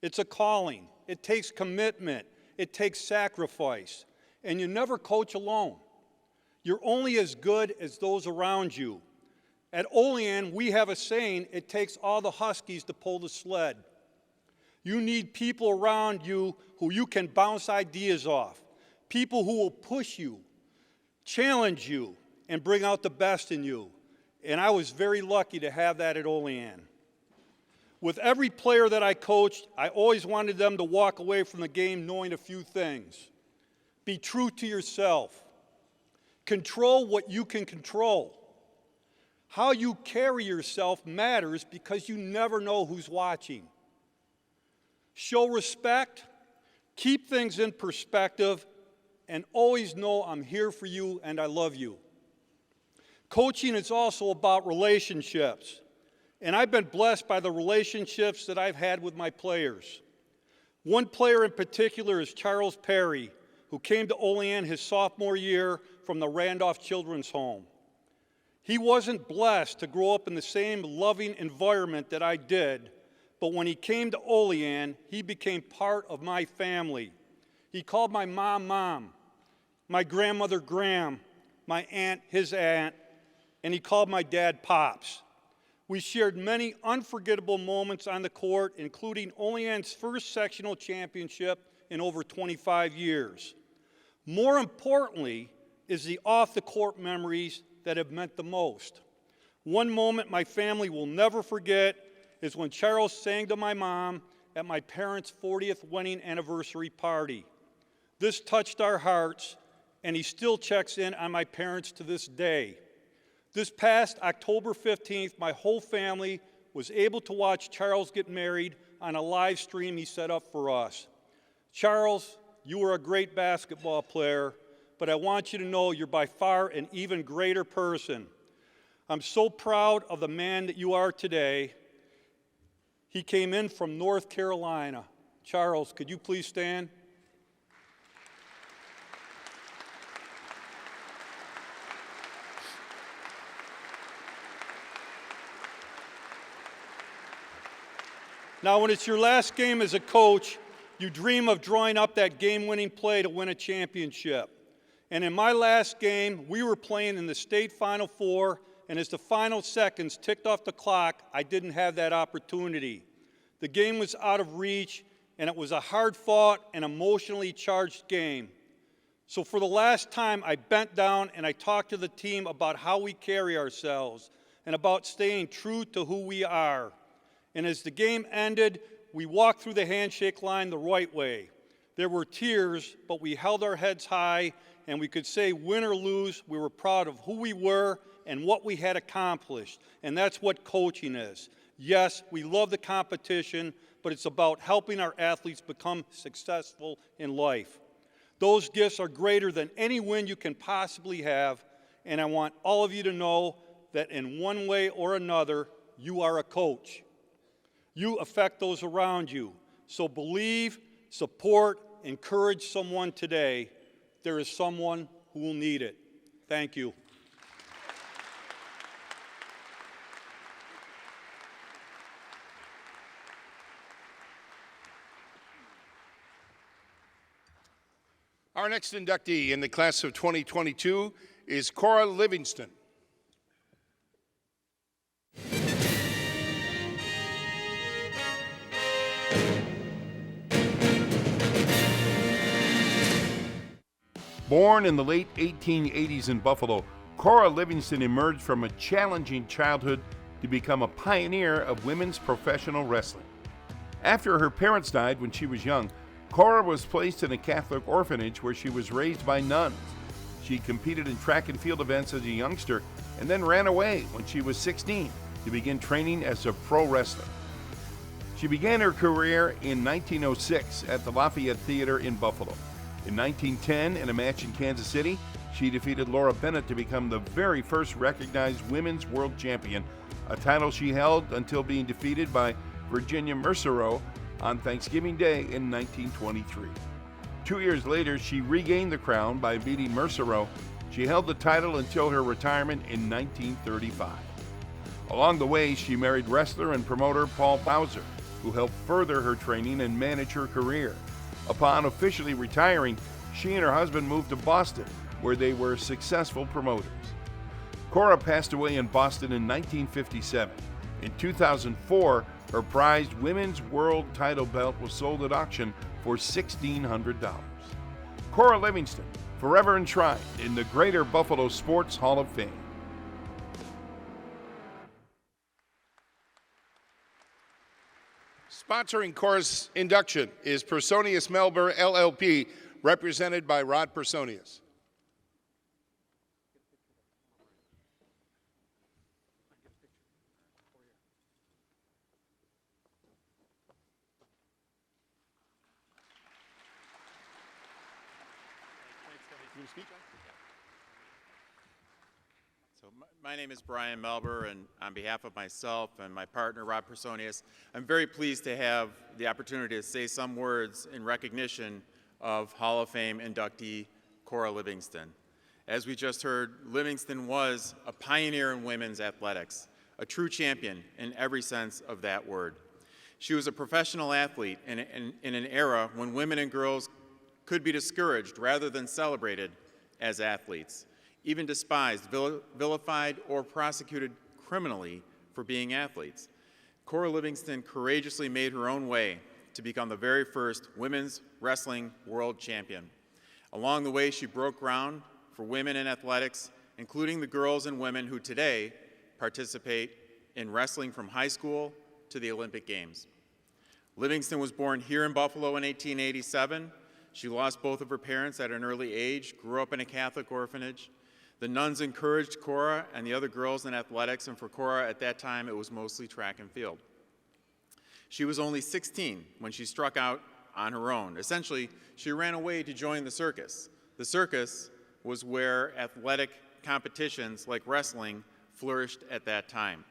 It's a calling. it takes commitment, it takes sacrifice, and you never coach alone. You're only as good as those around you. At Olean, we have a saying, it takes all the Huskies to pull the sled. You need people around you who you can bounce ideas off, people who will push you, challenge you, and bring out the best in you. And I was very lucky to have that at Olean. With every player that I coached, I always wanted them to walk away from the game knowing a few things. Be true to yourself. Control what you can control. How you carry yourself matters because you never know who's watching. Show respect, keep things in perspective, and always know I'm here for you and I love you. Coaching is also about relationships, and I've been blessed by the relationships that I've had with my players. One player in particular is Charles Perry, who came to Olean his sophomore year from the Randolph Children's Home. He wasn't blessed to grow up in the same loving environment that I did, but when he came to Olean, he became part of my family. He called my mom, Mom, my grandmother, Gram, my aunt, his aunt, and he called my dad, Pops. We shared many unforgettable moments on the court, including Olean's first sectional championship in over 25 years. More importantly is the off-the-court memories that have meant the most. One moment my family will never forget is when Charles sang to my mom at my parents' 40th wedding anniversary party. This touched our hearts, and he still checks in on my parents to this day. This past October 15th, my whole family was able to watch Charles get married on a live stream he set up for us. Charles, you were a great basketball player, but I want you to know you're by far an even greater person. I'm so proud of the man that you are today. He came in from North Carolina. Charles, could you please stand? Now, when it's your last game as a coach, you dream of drawing up that game-winning play to win a championship. And in my last game, we were playing in the state Final Four, and as the final seconds ticked off the clock, I didn't have that opportunity. The game was out of reach, and it was a hard-fought and emotionally charged game. So for the last time, I bent down and I talked to the team about how we carry ourselves and about staying true to who we are. And as the game ended, we walked through the handshake line the right way. There were tears, but we held our heads high, and we could say, win or lose, we were proud of who we were and what we had accomplished. And that's what coaching is. Yes, we love the competition, but it's about helping our athletes become successful in life. Those gifts are greater than any win you can possibly have, and I want all of you to know that in one way or another, you are a coach. You affect those around you. So believe, support, encourage someone today. There is someone who will need it. Thank you. Our next inductee in the class of 2022 is Cora Livingston. Born in the late 1880s in Buffalo, Cora Livingston emerged from a challenging childhood to become a pioneer of women's professional wrestling. After her parents died when she was young, Cora was placed in a Catholic orphanage where she was raised by nuns. She competed in track and field events as a youngster and then ran away when she was 16 to begin training as a pro wrestler. She began her career in 1906 at the Lafayette Theater in Buffalo. In 1910, in a match in Kansas City, she defeated Laura Bennett to become the very first recognized women's world champion, a title she held until being defeated by Virginia Mercereau on Thanksgiving Day in 1923. 2 years later, she regained the crown by beating Mercereau. She held the title until her retirement in 1935. Along the way, she married wrestler and promoter Paul Bowser. who helped further her training and manage her career. Upon officially retiring, she and her husband moved to Boston, where they were successful promoters. Cora passed away in Boston in 1957. In 2004, her prized women's world title belt was sold at auction for $1,600. Cora Livingston, forever enshrined in the Greater Buffalo Sports Hall of Fame. Sponsoring Cora's induction is Personius Melbourne LLP, represented by Rod Personius. So my name is Brian Melber, and on behalf of myself and my partner, Rod Personius, I'm very pleased to have the opportunity to say some words in recognition of Hall of Fame inductee Cora Livingston. As we just heard, Livingston was a pioneer in women's athletics, a true champion in every sense of that word. She was a professional athlete in an era when women and girls could be discouraged rather than celebrated as athletes, even despised, vilified, or prosecuted criminally for being athletes. Cora Livingston courageously made her own way to become the very first women's wrestling world champion. Along the way, she broke ground for women in athletics, including the girls and women who today participate in wrestling from high school to the Olympic Games. Livingston was born here in Buffalo in 1887. She lost both of her parents at an early age, grew up in a Catholic orphanage. The nuns encouraged Cora and the other girls in athletics, and for Cora at that time, it was mostly track and field. She was only 16 when she struck out on her own. Essentially, she ran away to join the circus. The circus was where athletic competitions like wrestling flourished at that time.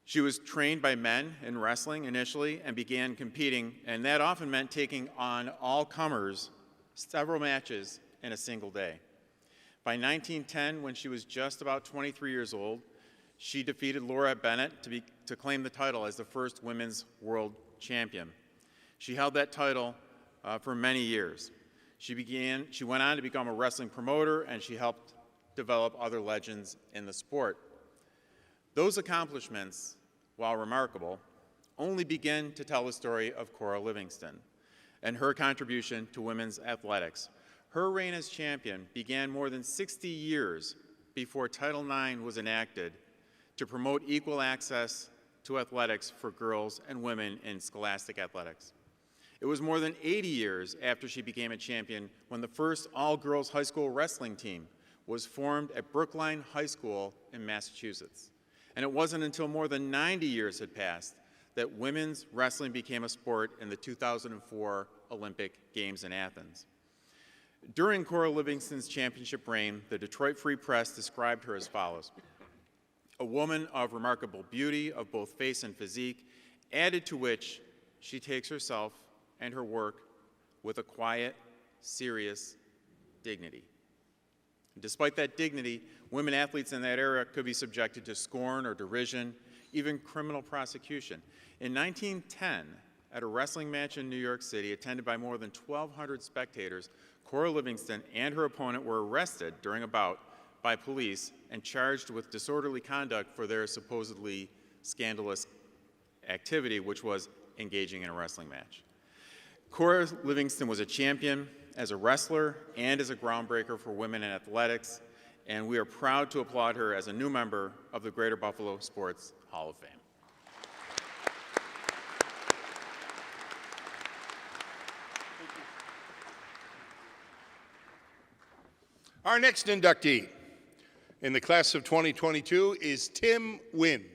She was trained by men in wrestling initially and began competing, and that often meant taking on all comers several matches in a single day. By 1910, when she was just about 23 years old, she defeated Laura Bennett to claim the title as the first women's world champion. She held that title for many years. She went on to become a wrestling promoter, and she helped develop other legends in the sport. Those accomplishments, while remarkable, only begin to tell the story of Cora Livingston and her contribution to women's athletics. Her reign as champion began more than 60 years before Title IX was enacted to promote equal access to athletics for girls and women in scholastic athletics. It was more than 80 years after she became a champion when the first all-girls high school wrestling team was formed at Brookline High School in Massachusetts. And it wasn't until more than 90 years had passed that women's wrestling became a sport in the 2004 Olympic Games in Athens. During Cora Livingston's championship reign, the Detroit Free Press described her as follows: a woman of remarkable beauty of both face and physique, added to which she takes herself and her work with a quiet, serious dignity. Despite that dignity, women athletes in that era could be subjected to scorn or derision, even criminal prosecution. In 1910, at a wrestling match in New York City, attended by more than 1,200 spectators, Cora Livingston and her opponent were arrested during a bout by police and charged with disorderly conduct for their supposedly scandalous activity, which was engaging in a wrestling match. Cora Livingston was a champion as a wrestler and as a groundbreaker for women in athletics, and we are proud to applaud her as a new member of the Greater Buffalo Sports Hall of Fame. Our next inductee in the class of 2022 is Tim Wynn.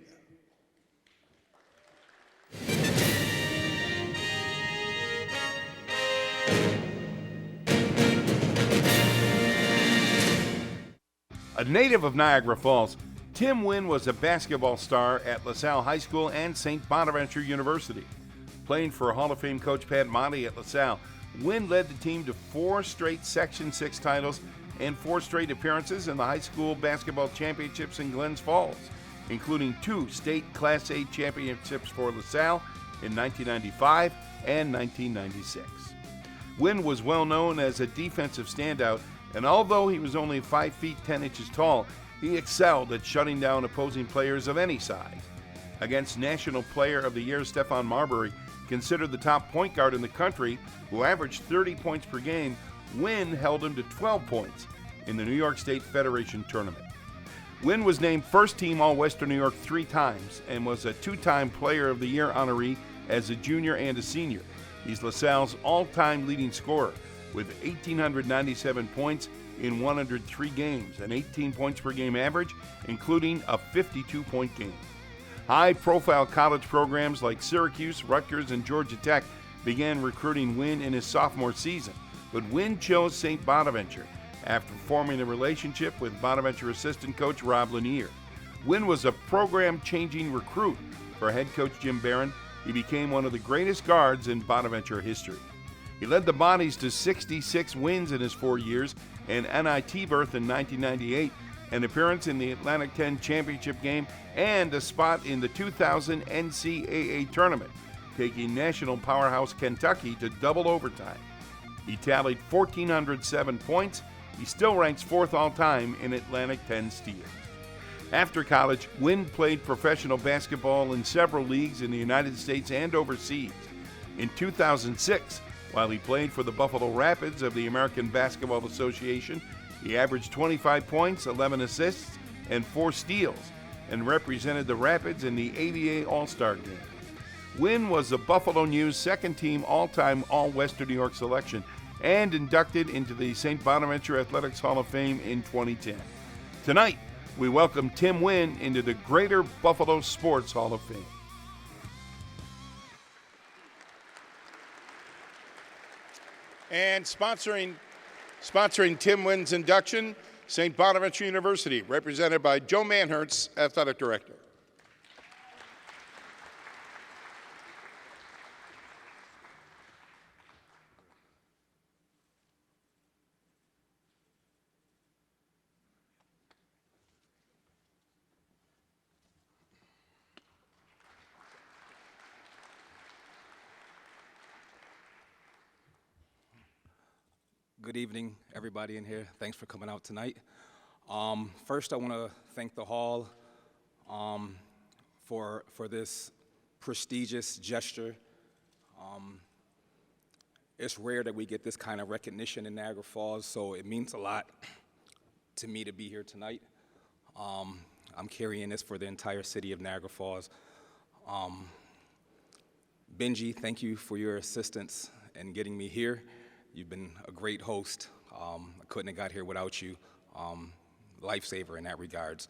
A native of Niagara Falls, Tim Wynn was a basketball star at LaSalle High School and St. Bonaventure University. Playing for Hall of Fame coach Pat Monty at LaSalle, Wynn led the team to 4 straight Section 6 titles and 4 straight appearances in the high school basketball championships in Glens Falls. including 2 state Class A championships for LaSalle in 1995 and 1996. Wynn was well known as a defensive standout, and although he was only 5 feet 10 inches tall, he excelled at shutting down opposing players of any size. Against National Player of the Year Stephon Marbury, considered the top point guard in the country, who averaged 30 points per game, Wynn held him to 12 points in the New York State Federation Tournament. Wynn was named First Team All-Western New York 3 times and was a 2-time Player of the Year honoree as a junior and a senior. He's LaSalle's all-time leading scorer with 1,897 points in 103 games, an 18 points per game average, including a 52-point game. High-profile college programs like Syracuse, Rutgers, and Georgia Tech began recruiting Wynn in his sophomore season, but Wynn chose St. Bonaventure after forming a relationship with Bonaventure assistant coach Rob Lanier. Wynn was a program-changing recruit for head coach Jim Barron. He became one of the greatest guards in Bonaventure history. He led the Bonnies to 66 wins in his 4 years, an NIT berth in 1998, an appearance in the Atlantic 10 championship game, and a spot in the 2000 NCAA tournament, taking national powerhouse Kentucky to double overtime. He tallied 1,407 points. He still ranks 4th all-time in Atlantic 10 steals. After college, Wynn played professional basketball in several leagues in the United States and overseas. In 2006, while he played for the Buffalo Rapids of the American Basketball Association, he averaged 25 points, 11 assists, and 4 steals, and represented the Rapids in the ABA All-Star Game. Wynn was the Buffalo News second-team all-time All-Western New York selection and inducted into the St. Bonaventure Athletics Hall of Fame in 2010. Tonight, we welcome Tim Wynn into the Greater Buffalo Sports Hall of Fame. And sponsoring Tim Wynn's induction, St. Bonaventure University, represented by Joe Manhertz, Athletic Director. Good evening, everybody in here. Thanks for coming out tonight. First, I want to thank the Hall for this prestigious gesture. It's rare that we get this kind of recognition in Niagara Falls, so it means a lot to me to be here tonight. I'm carrying this for the entire city of Niagara Falls. Benji, thank you for your assistance in getting me here. You've been a great host. I couldn't have got here without you. Lifesaver in that regards.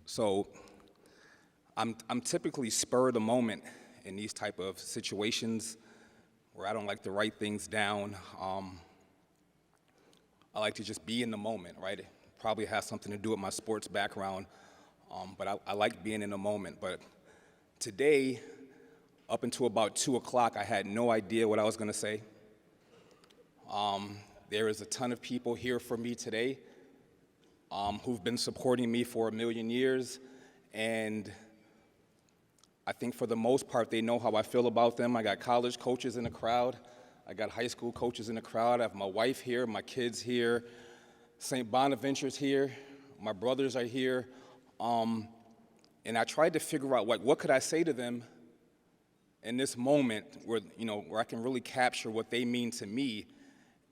So I'm typically spur of the moment in these type of situations where I don't like to write things down. I like to just be in the moment, right? It probably has something to do with my sports background, but I like being in the moment. But today, up until about 2 o'clock, I had no idea what I was going to say. There is a ton of people here for me today who've been supporting me for 1,000,000 years, and I think for the most part, they know how I feel about them. I got college coaches in the crowd. I got high school coaches in the crowd. I have my wife here, my kids here, St. Bonaventure's here, my brothers are here, and I tried to figure out, what could I say to them in this moment where I can really capture what they mean to me.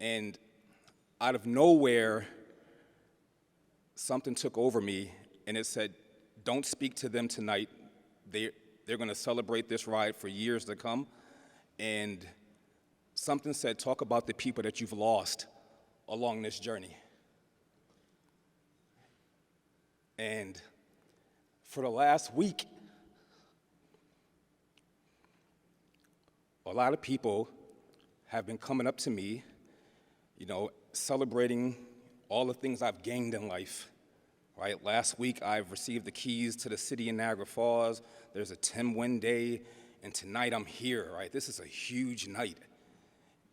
And out of nowhere, something took over me, and it said, don't speak to them tonight. They're going to celebrate this ride for years to come. And something said, talk about the people that you've lost along this journey. And for the last week, a lot of people have been coming up to me, celebrating all the things I've gained in life, right? Last week, I've received the keys to the city in Niagara Falls. There's a Tim Wynn Day, and tonight I'm here, right? This is a huge night,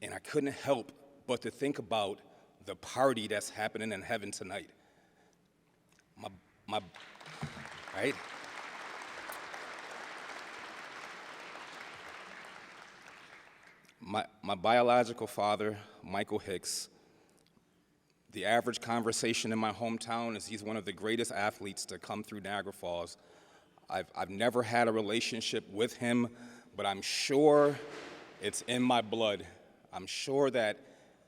and I couldn't help but to think about the party that's happening in heaven tonight. my, right? My biological father, Michael Hicks, the average conversation in my hometown is he's one of the greatest athletes to come through Niagara Falls. I've never had a relationship with him, but I'm sure it's in my blood. I'm sure that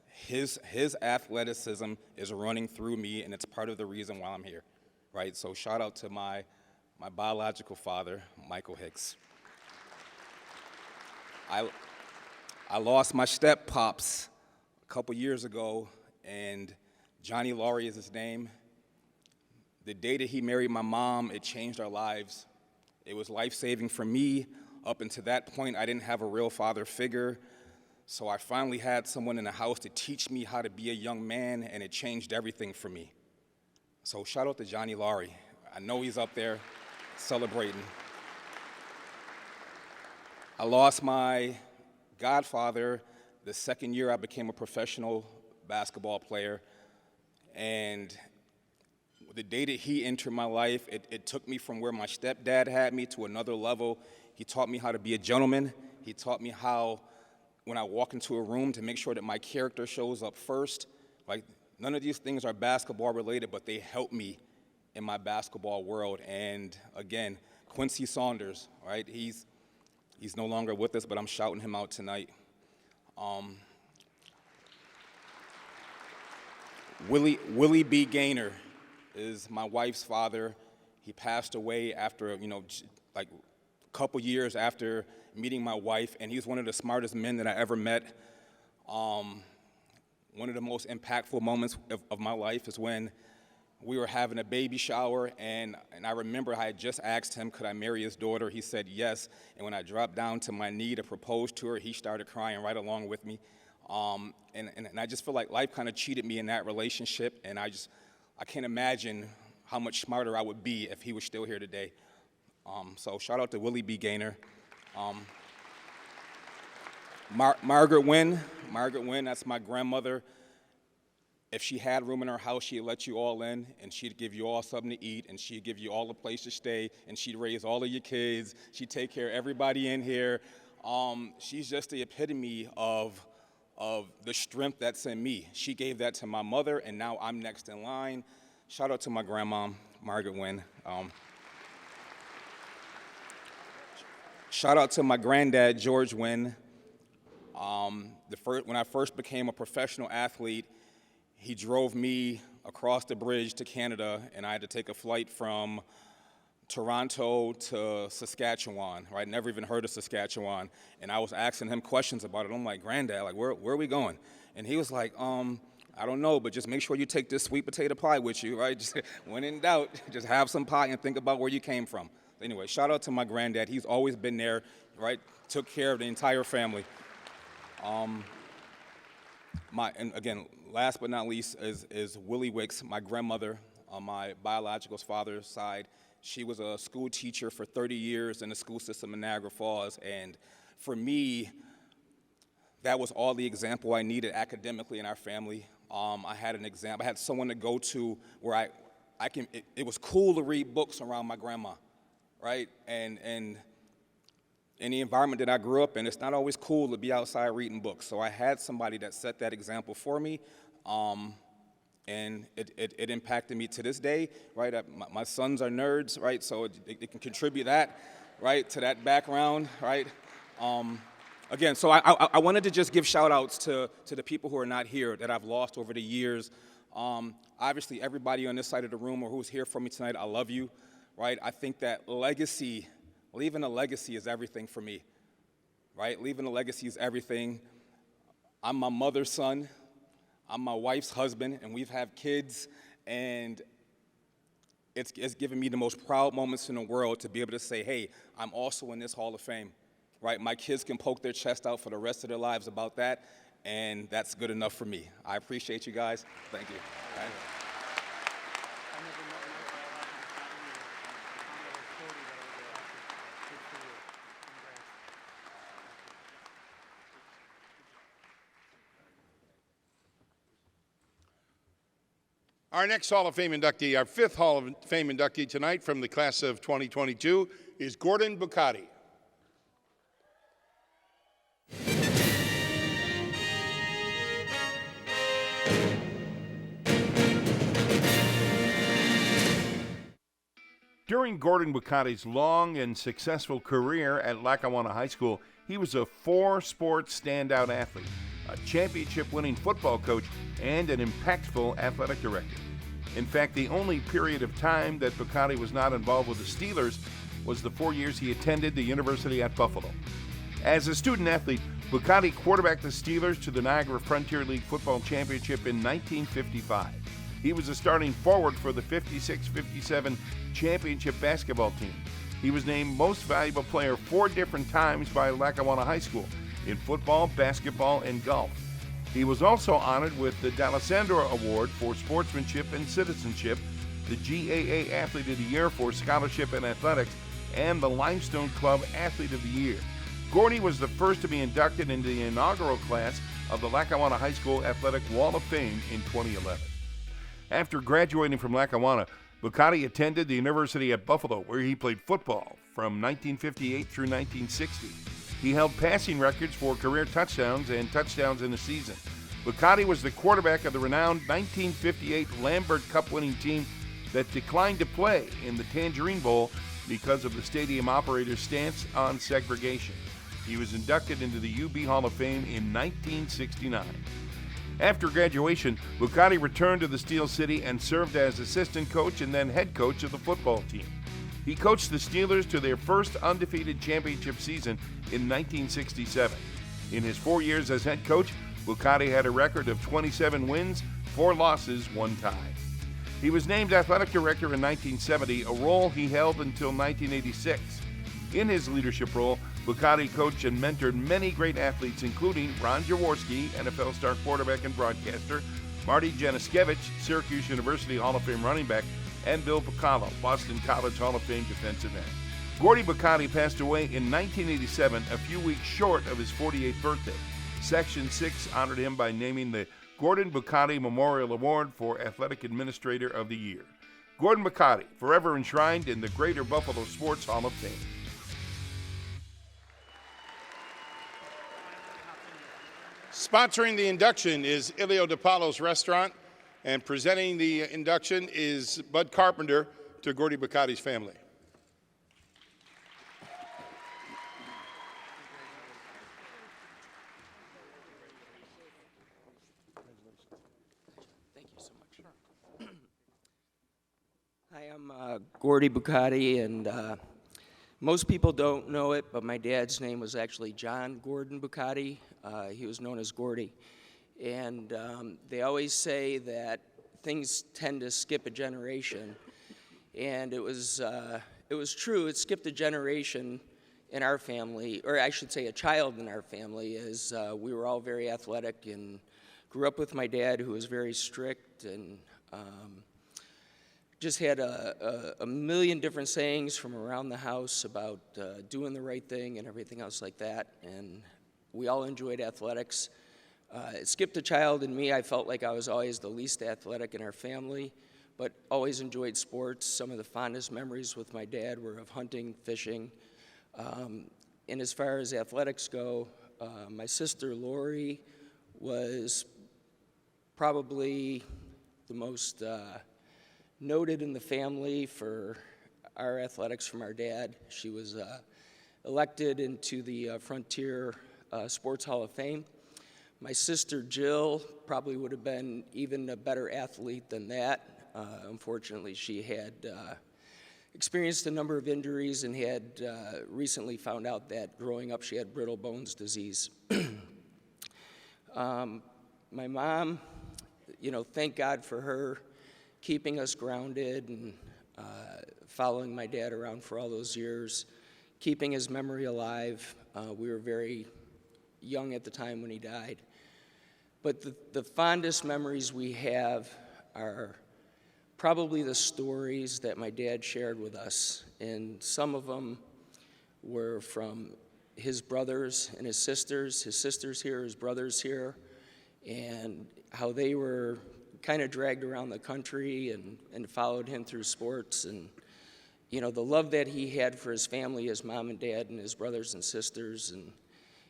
his athleticism is running through me, and it's part of the reason why I'm here, right? So shout out to my biological father, Michael Hicks. I lost my step-pops a couple years ago, and Johnny Laurie is his name. The day that he married my mom, it changed our lives. It was life-saving for me. Up until that point, I didn't have a real father figure, so I finally had someone in the house to teach me how to be a young man, and it changed everything for me. So shout out to Johnny Laurie. I know he's up there celebrating. I lost my godfather the second year I became a professional basketball player, and the day that he entered my life, it took me from where my stepdad had me to another level. He taught me how to be a gentleman. He taught me how, when I walk into a room, to make sure that my character shows up first. Like, none of these things are basketball related, but they help me in my basketball world. And again, Quincy Saunders, right? He's no longer with us, but I'm shouting him out tonight. Willie B. Gaynor is my wife's father. He passed away after, like a couple years after meeting my wife, and he's one of the smartest men that I ever met. One of the most impactful moments of my life is when we were having a baby shower, and I remember I had just asked him, could I marry his daughter? He said yes, and when I dropped down to my knee to propose to her, he started crying right along with me. And I just feel like life kind of cheated me in that relationship, and I can't imagine how much smarter I would be if he was still here today. So shout out to Willie B. Gaynor. Margaret Wynn, that's my grandmother. If she had room in her house, she'd let you all in, and she'd give you all something to eat, and she'd give you all a place to stay, and she'd raise all of your kids. She'd take care of everybody in here. She's just the epitome of the strength that's in me. She gave that to my mother, and now I'm next in line. Shout out to my grandma, Margaret Wynn. Shout out to my granddad, George Wynn. When I first became a professional athlete, he drove me across the bridge to Canada, and I had to take a flight from Toronto to Saskatchewan, right? Never even heard of Saskatchewan. And I was asking him questions about it. I'm like, Granddad, like, where are we going? And he was like, I don't know, but just make sure you take this sweet potato pie with you, right? Just when in doubt, just have some pie and think about where you came from. Anyway, shout out to my granddad. He's always been there, right? Took care of the entire family. And again, last but not least is Willie Wicks, my grandmother on my biological father's side. She was a school teacher for 30 years in the school system in Niagara Falls, and for me, that was all the example I needed academically in our family. I had an example. I had someone to go to where it was cool to read books around my grandma, right? And in the environment that I grew up in, it's not always cool to be outside reading books. So I had somebody that set that example for me, and it impacted me to this day, right? My sons are nerds, right? So it can contribute that, right, to that background, right? Again, so I wanted to just give shout outs to the people who are not here that I've lost over the years. Obviously, everybody on this side of the room or who's here for me tonight, I love you, right? I think that leaving a legacy is everything for me, right? Leaving a legacy is everything. I'm my mother's son. I'm my wife's husband, and we've had kids, and it's given me the most proud moments in the world to be able to say, hey, I'm also in this Hall of Fame, right? My kids can poke their chest out for the rest of their lives about that, and that's good enough for me. I appreciate you guys. Thank you. All right. Our next Hall of Fame inductee, our fifth Hall of Fame inductee tonight from the class of 2022 is Gordon Bucati. During Gordon Bucati's long and successful career at Lackawanna High School, he was a four-sport standout athlete, a championship-winning football coach, and an impactful athletic director. In fact, the only period of time that Bucati was not involved with the Steelers was the 4 years he attended the University at Buffalo. As a student athlete, Bucati quarterbacked the Steelers to the Niagara Frontier League Football Championship in 1955. He was a starting forward for the 56-57 championship basketball team. He was named Most Valuable Player 4 different times by Lackawanna High School in football, basketball, and golf. He was also honored with the D'Alessandro Award for Sportsmanship and Citizenship, the GAA Athlete of the Year for Scholarship and Athletics, and the Limestone Club Athlete of the Year. Gordy was the first to be inducted into the inaugural class of the Lackawanna High School Athletic Wall of Fame in 2011. After graduating from Lackawanna, Bucati attended the University at Buffalo, where he played football from 1958 through 1960. He held passing records for career touchdowns and touchdowns in a season. Bucati was the quarterback of the renowned 1958 Lambert Cup winning team that declined to play in the Tangerine Bowl because of the stadium operator's stance on segregation. He was inducted into the UB Hall of Fame in 1969. After graduation, Bucati returned to the Steel City and served as assistant coach and then head coach of the football team. He coached the Steelers to their first undefeated championship season in 1967. In his 4 years as head coach, Bucati had a record of 27 wins, 4 losses, 1 tie. He was named athletic director in 1970, a role he held until 1986. In his leadership role, Bucati coached and mentored many great athletes, including Ron Jaworski, NFL star quarterback and broadcaster, Marty Januszkiewicz, Syracuse University Hall of Fame running back, and Bill Picallo, Boston College Hall of Fame defensive end. Gordy Bucati passed away in 1987, a few weeks short of his 48th birthday. Section 6 honored him by naming the Gordon Bucati Memorial Award for Athletic Administrator of the Year. Gordon Bucati, forever enshrined in the Greater Buffalo Sports Hall of Fame. Sponsoring the induction is Ilio DiPaolo's Restaurant, and presenting the induction is Bud Carpenter to Gordy Bucati's family. Thank you so much. Hi, I'm Gordy Bucati, and most people don't know it, but my dad's name was actually John Gordon Bucati. He was known as Gordy. And they always say that things tend to skip a generation. And it was true. It skipped a generation in our family, or I should say a child in our family, as we were all very athletic and grew up with my dad, who was very strict and just had a million different sayings from around the house about doing the right thing and everything else like that. And we all enjoyed athletics. It skipped a child in me. I felt like I was always the least athletic in our family, but always enjoyed sports. Some of the fondest memories with my dad were of hunting, fishing. And as far as athletics go, my sister Lori was probably the most noted in the family for our athletics from our dad. She was elected into the Frontier Sports Hall of Fame. My sister Jill probably would have been even a better athlete than that. Unfortunately, she had experienced a number of injuries and had recently found out that growing up she had brittle bones disease. My mom, thank God for her keeping us grounded and following my dad around for all those years, keeping his memory alive. We were very young at the time when he died. But the fondest memories we have are probably the stories that my dad shared with us. And some of them were from his brothers and his sisters here, his brothers here, and how they were kind of dragged around the country and followed him through sports. And, you know, the love that he had for his family, his mom and dad and his brothers and sisters, and,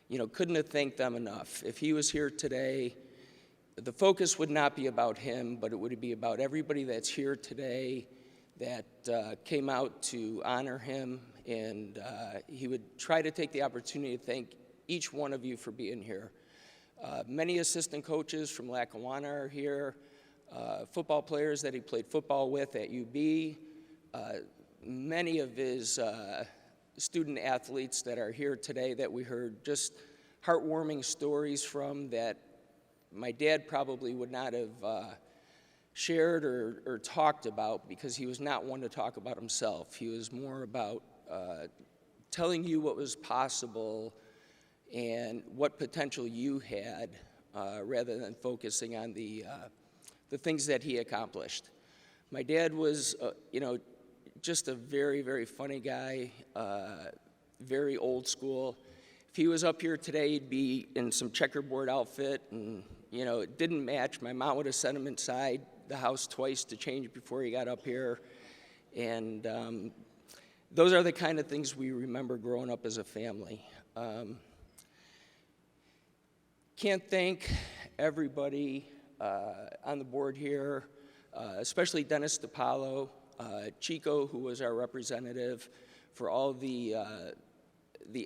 you know, couldn't have thanked them enough. If he was here today, the focus would not be about him, but it would be about everybody that's here today that came out to honor him, and he would try to take the opportunity to thank each one of you for being here. Many assistant coaches from Lackawanna are here, football players that he played football with at UB, many of his student athletes that are here today that we heard just heartwarming stories from that my dad probably would not have shared or talked about, because he was not one to talk about himself. He was more about telling you what was possible and what potential you had, rather than focusing on the things that he accomplished. My dad was, you know, just a very, very funny guy, very old school. If he was up here today, he'd be in some checkerboard outfit, and, you know, it didn't match. My mom would have sent him inside the house twice to change before he got up here. And those are the kind of things we remember growing up as a family. Can't thank everybody on the board here, especially Dennis DiPaolo, Chico, who was our representative, for all the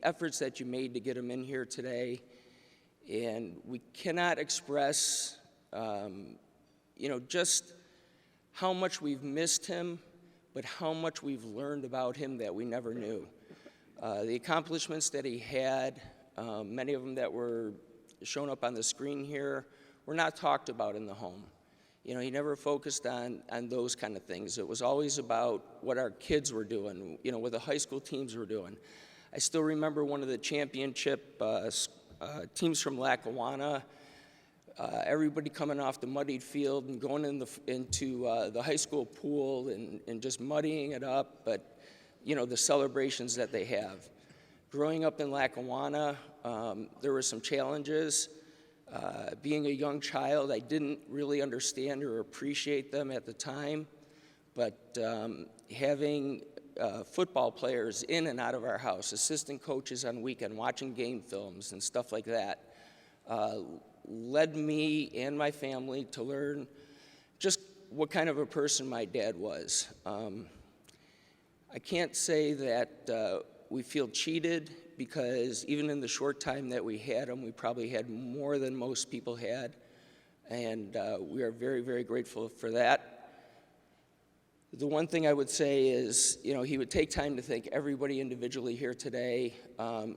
efforts that you made to get him in here today. And we cannot express, you know, just how much we've missed him, but how much we've learned about him that we never knew. The accomplishments that he had, many of them that were shown up on the screen here, were not talked about in the home. You know, he never focused on those kind of things. It was always about what our kids were doing, you know, what the high school teams were doing. I still remember one of the championship teams from Lackawanna, everybody coming off the muddied field and going into the high school pool and just muddying it up, but, you know, the celebrations that they have. Growing up in Lackawanna, there were some challenges. Being a young child, I didn't really understand or appreciate them at the time, but having football players in and out of our house, assistant coaches on weekend, watching game films and stuff like that, led me and my family to learn just what kind of a person my dad was. I can't say that we feel cheated, because even in the short time that we had him, we probably had more than most people had, and we are very, very grateful for that. The one thing I would say is, you know, he would take time to thank everybody individually here today.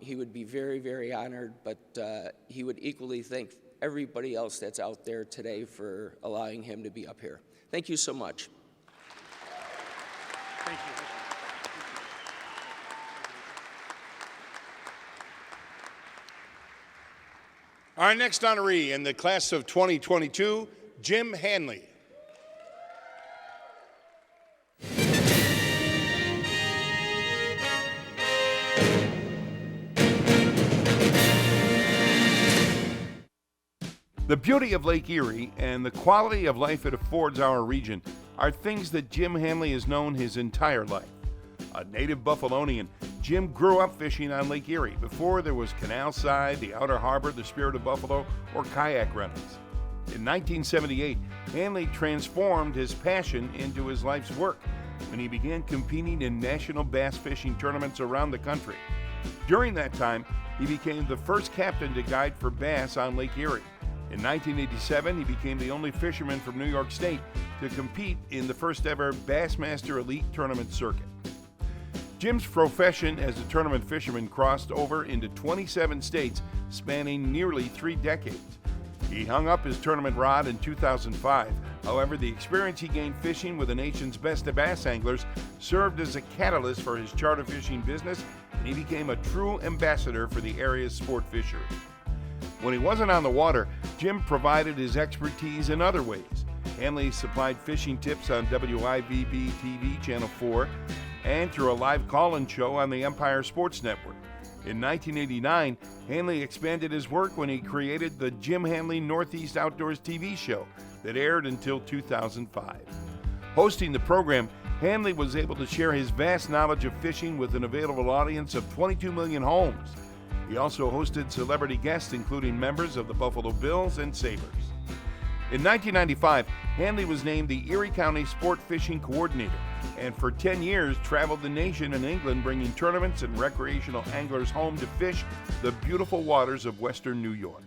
He would be very, very honored, but he would equally thank everybody else that's out there today for allowing him to be up here. Thank you so much. Thank you. Our next honoree in the class of 2022, Jim Hanley. The beauty of Lake Erie and the quality of life it affords our region are things that Jim Hanley has known his entire life. A native Buffalonian, Jim grew up fishing on Lake Erie before there was Canal Side, the Outer Harbor, the Spirit of Buffalo, or kayak rentals. In 1978, Hanley transformed his passion into his life's work when he began competing in national bass fishing tournaments around the country. During that time, he became the first captain to guide for bass on Lake Erie. In 1987, he became the only fisherman from New York State to compete in the first ever Bassmaster Elite Tournament circuit. Jim's profession as a tournament fisherman crossed over into 27 states, spanning nearly 3 decades. He hung up his tournament rod in 2005. However, the experience he gained fishing with the nation's best bass anglers served as a catalyst for his charter fishing business, and he became a true ambassador for the area's sport fishery. When he wasn't on the water, Jim provided his expertise in other ways. Hanley supplied fishing tips on WIVB TV Channel 4 and through a live call-in show on the Empire Sports Network. In 1989, Hanley expanded his work when he created the Jim Hanley Northeast Outdoors TV show that aired until 2005. Hosting the program, Hanley was able to share his vast knowledge of fishing with an available audience of 22 million homes. He also hosted celebrity guests, including members of the Buffalo Bills and Sabres. In 1995, Hanley was named the Erie County Sport Fishing Coordinator, and for 10 years traveled the nation and England, bringing tournaments and recreational anglers home to fish the beautiful waters of western New York.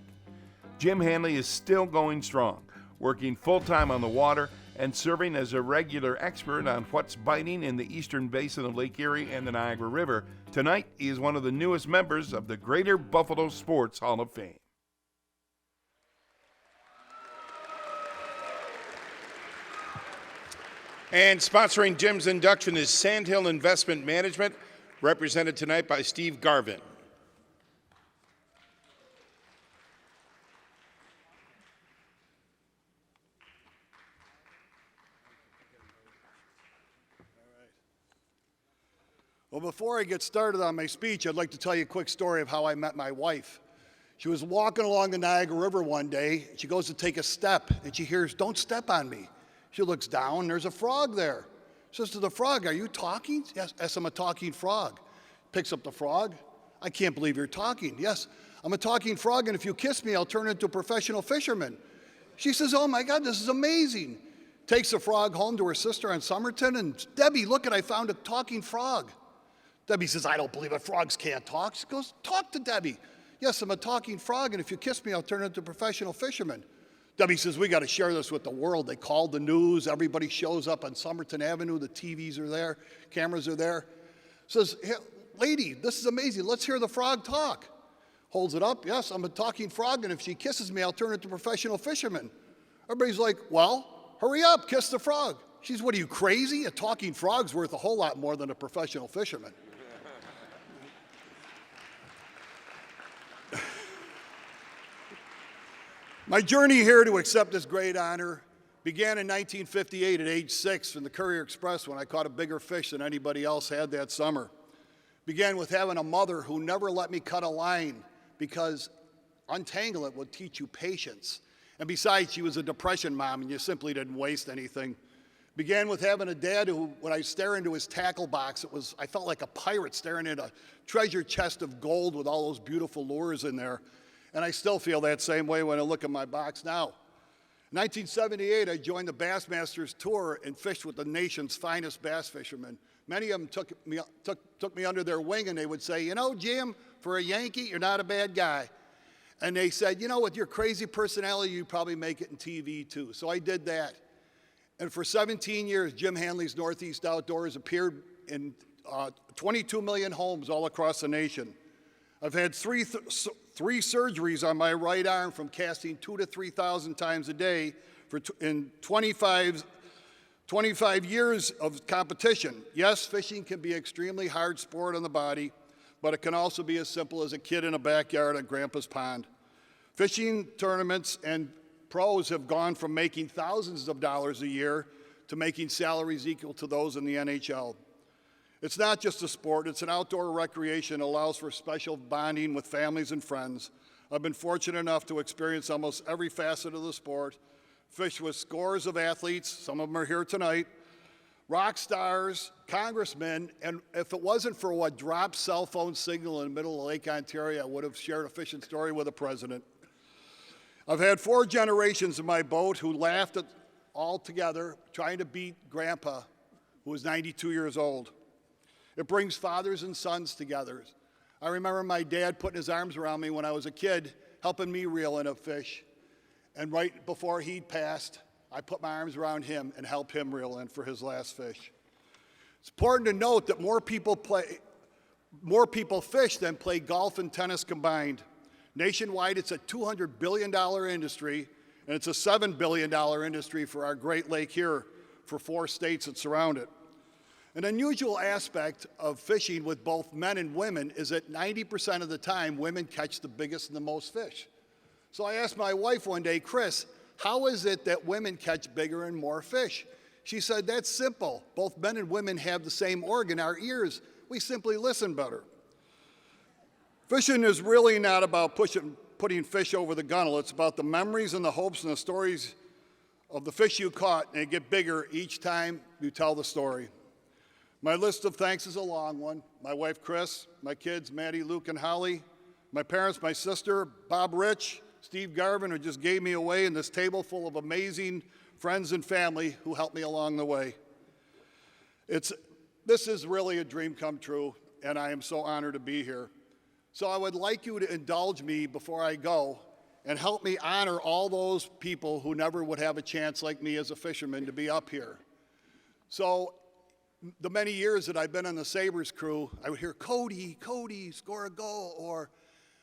Jim Hanley is still going strong, working full-time on the water and serving as a regular expert on what's biting in the eastern basin of Lake Erie and the Niagara River. Tonight, he is one of the newest members of the Greater Buffalo Sports Hall of Fame. And sponsoring Jim's induction is Sandhill Investment Management, represented tonight by Steve Garvin. Well, before I get started on my speech, I'd like to tell you a quick story of how I met my wife. She was walking along the Niagara River one day. She goes to take a step, and she hears, "Don't step on me." She looks down, and there's a frog there. She says to the frog, "Are you talking?" "Yes, I'm a talking frog." Picks up the frog. "I can't believe you're talking." "Yes, I'm a talking frog, and if you kiss me, I'll turn into a professional fisherman." She says, "Oh my God, this is amazing." Takes the frog home to her sister on Somerton, and "Debbie, look I found a talking frog." Debbie says, "I don't believe it, frogs can't talk." She goes, "Talk to Debbie." "Yes, I'm a talking frog, and if you kiss me, I'll turn into a professional fisherman." Debbie says, "We got to share this with the world." They called the news. Everybody shows up on Somerton Avenue. The TVs are there. Cameras are there. Says, "Hey, lady, this is amazing. Let's hear the frog talk." Holds it up. "Yes, I'm a talking frog, and if she kisses me, I'll turn into a professional fisherman." Everybody's like, "Well, hurry up, kiss the frog." She's, "What are you, crazy? A talking frog's worth a whole lot more than a professional fisherman." My journey here to accept this great honor began in 1958 at age 6 in the Courier Express when I caught a bigger fish than anybody else had that summer. Began with having a mother who never let me cut a line because untangle it would teach you patience. And besides, she was a depression mom and you simply didn't waste anything. Began with having a dad who, when I stare into his tackle box, I felt like a pirate staring at a treasure chest of gold with all those beautiful lures in there. And I still feel that same way when I look at my box now. In 1978, I joined the Bassmasters Tour and fished with the nation's finest bass fishermen. Many of them took me under their wing and they would say, "You know, Jim, for a Yankee, you're not a bad guy." And they said, "You know, with your crazy personality, you probably make it in TV too." So I did that. And for 17 years, Jim Hanley's Northeast Outdoors appeared in 22 million homes all across the nation. I've had three surgeries on my right arm from casting 2,000 to 3,000 times a day in 25 years of competition. Yes, fishing can be an extremely hard sport on the body, but it can also be as simple as a kid in a backyard at Grandpa's pond. Fishing tournaments and pros have gone from making thousands of dollars a year to making salaries equal to those in the NHL. It's not just a sport, it's an outdoor recreation that allows for special bonding with families and friends. I've been fortunate enough to experience almost every facet of the sport, fish with scores of athletes, some of them are here tonight, rock stars, congressmen, and if it wasn't for what dropped cell phone signal in the middle of Lake Ontario, I would have shared a fishing story with the president. I've had 4 generations in my boat who laughed all together trying to beat Grandpa, who was 92 years old. It brings fathers and sons together. I remember my dad putting his arms around me when I was a kid, helping me reel in a fish. And right before he'd passed, I put my arms around him and helped him reel in for his last fish. It's important to note that more people fish than play golf and tennis combined. Nationwide, it's a $200 billion industry, and it's a $7 billion industry for our Great Lake here for 4 states that surround it. An unusual aspect of fishing with both men and women is that 90% of the time, women catch the biggest and the most fish. So I asked my wife one day, "Chris, how is it that women catch bigger and more fish?" She said, "That's simple. Both men and women have the same organ, our ears. We simply listen better." Fishing is really not about putting fish over the gunnel. It's about the memories and the hopes and the stories of the fish you caught, and they get bigger each time you tell the story. My list of thanks is a long one. My wife, Chris, my kids, Maddie, Luke, and Holly, my parents, my sister, Bob Rich, Steve Garvin, who just gave me away, and this table full of amazing friends and family who helped me along the way. This is really a dream come true, and I am so honored to be here. So I would like you to indulge me before I go and help me honor all those people who never would have a chance like me as a fisherman to be up here. So the many years that I've been on the Sabres crew, I would hear, Cody, score a goal, or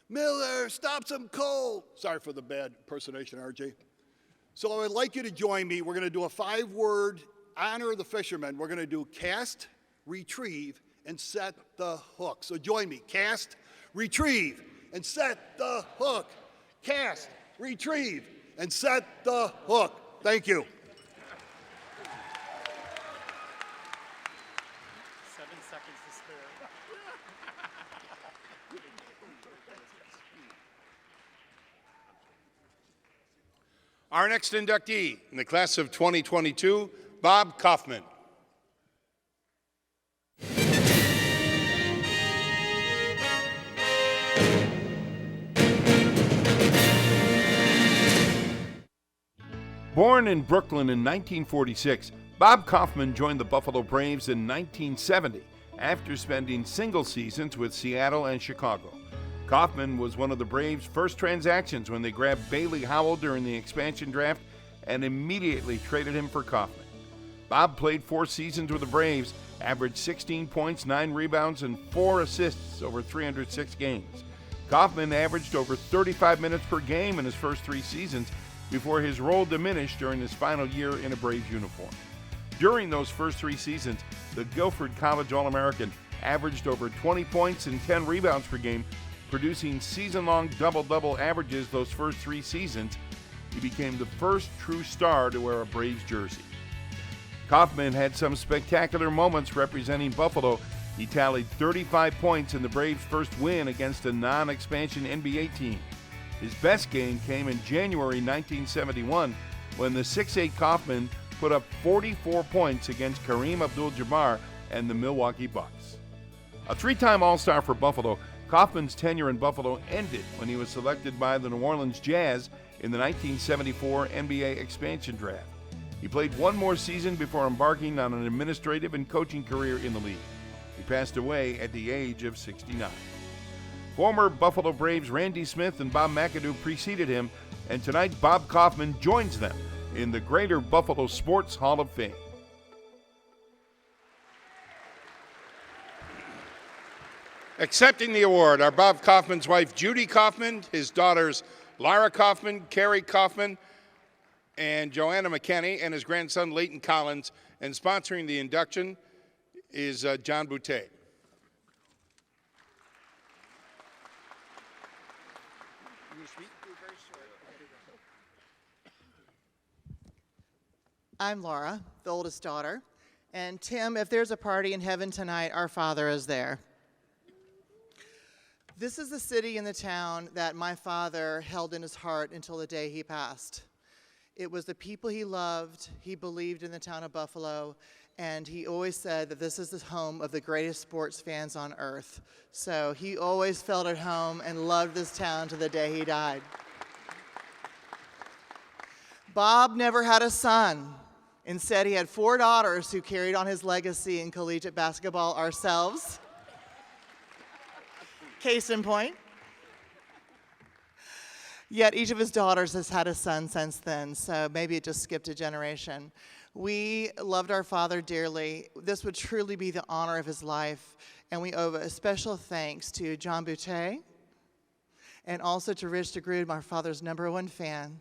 Miller, stop some coal. Sorry for the bad impersonation, RJ. So I would like you to join me. We're going to do a 5-word honor the fishermen. We're going to do cast, retrieve, and set the hook. So join me. Cast, retrieve, and set the hook. Cast, retrieve, and set the hook. Thank you. 7 seconds to spare. Our next inductee in the class of 2022, Bob Kaufman. Born in Brooklyn in 1946, Bob Kaufman joined the Buffalo Braves in 1970 after spending single seasons with Seattle and Chicago. Kaufman was one of the Braves' first transactions when they grabbed Bailey Howell during the expansion draft and immediately traded him for Kaufman. Bob played 4 seasons with the Braves, averaged 16 points, 9 rebounds, and 4 assists over 306 games. Kaufman averaged over 35 minutes per game in his first 3 seasons before his role diminished during his final year in a Braves uniform. During those first 3 seasons, the Guilford College All-American averaged over 20 points and 10 rebounds per game, producing season-long double-double averages those first 3 seasons. He became the first true star to wear a Braves jersey. Kaufman had some spectacular moments representing Buffalo. He tallied 35 points in the Braves' first win against a non-expansion NBA team. His best game came in January 1971 when the 6'8" Kaufman put up 44 points against Kareem Abdul-Jabbar and the Milwaukee Bucks. A 3-time All-Star for Buffalo, Kaufman's tenure in Buffalo ended when he was selected by the New Orleans Jazz in the 1974 NBA expansion draft. He played 1 more season before embarking on an administrative and coaching career in the league. He passed away at the age of 69. Former Buffalo Braves Randy Smith and Bob McAdoo preceded him, and tonight Bob Kaufman joins them in the Greater Buffalo Sports Hall of Fame. Accepting the award are Bob Kaufman's wife, Judy Kaufman, his daughters, Lara Kaufman, Carrie Kaufman, and Joanna McKenney, and his grandson, Leighton Collins. And sponsoring the induction is John Boutte. I'm Laura, the oldest daughter. And Tim, if there's a party in heaven tonight, our Father is there. This is the city and the town that my father held in his heart until the day he passed. It was the people he loved. He believed in the town of Buffalo, and he always said that this is the home of the greatest sports fans on earth. So he always felt at home and loved this town to the day he died. Bob never had a son. Instead, he had 4 daughters who carried on his legacy in collegiate basketball ourselves. Case in point. Yet each of his daughters has had a son since then, so maybe it just skipped a generation. We loved our father dearly. This would truly be the honor of his life, and we owe a special thanks to John Boutte and also to Rich DeGrood, my father's #1 fan,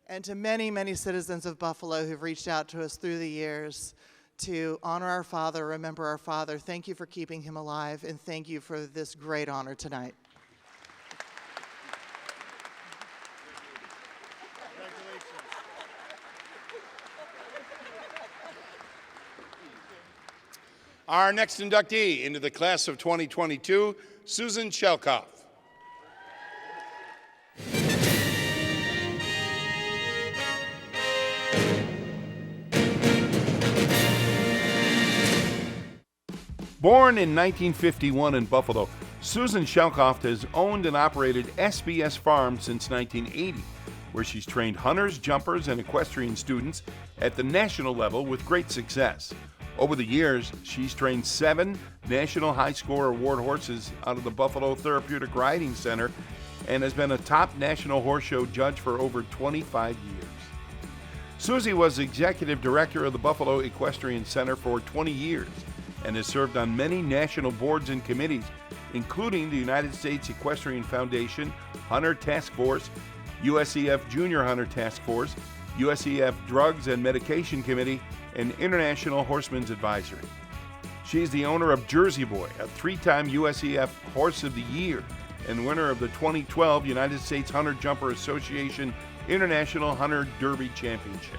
and to many, many citizens of Buffalo who've reached out to us through the years to honor our father, remember our father. Thank you for keeping him alive, and thank you for this great honor tonight. Our next inductee into the class of 2022, Susan Shelkoff. Born in 1951 in Buffalo, Susan Shelkoff has owned and operated SBS Farms since 1980, where she's trained hunters, jumpers, and equestrian students at the national level with great success. Over the years, she's trained 7 National High Score Award horses out of the Buffalo Therapeutic Riding Center and has been a top national horse show judge for over 25 years. Susie was executive director of the Buffalo Equestrian Center for 20 years and has served on many national boards and committees, including the United States Equestrian Foundation, Hunter Task Force, USEF Junior Hunter Task Force, USEF Drugs and Medication Committee, and International Horsemen's Advisory. She's the owner of Jersey Boy, a 3-time USEF Horse of the Year and winner of the 2012 United States Hunter Jumper Association International Hunter Derby Championship.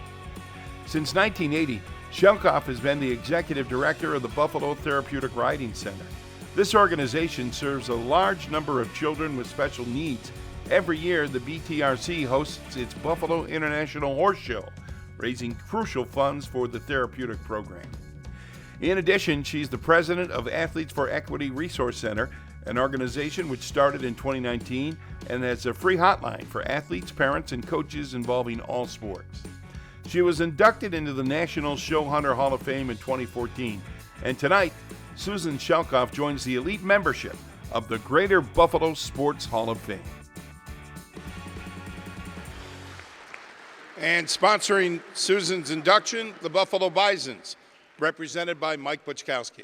Since 1980, Shelkoff has been the executive director of the Buffalo Therapeutic Riding Center. This organization serves a large number of children with special needs. Every year, the BTRC hosts its Buffalo International Horse Show, raising crucial funds for the therapeutic program. In addition, she's the president of Athletes for Equity Resource Center, an organization which started in 2019 and has a free hotline for athletes, parents, and coaches involving all sports. She was inducted into the National Show Hunter Hall of Fame in 2014, and tonight, Susan Shelkoff joins the elite membership of the Greater Buffalo Sports Hall of Fame. And sponsoring Susan's induction, the Buffalo Bisons, represented by Mike Buczkowski.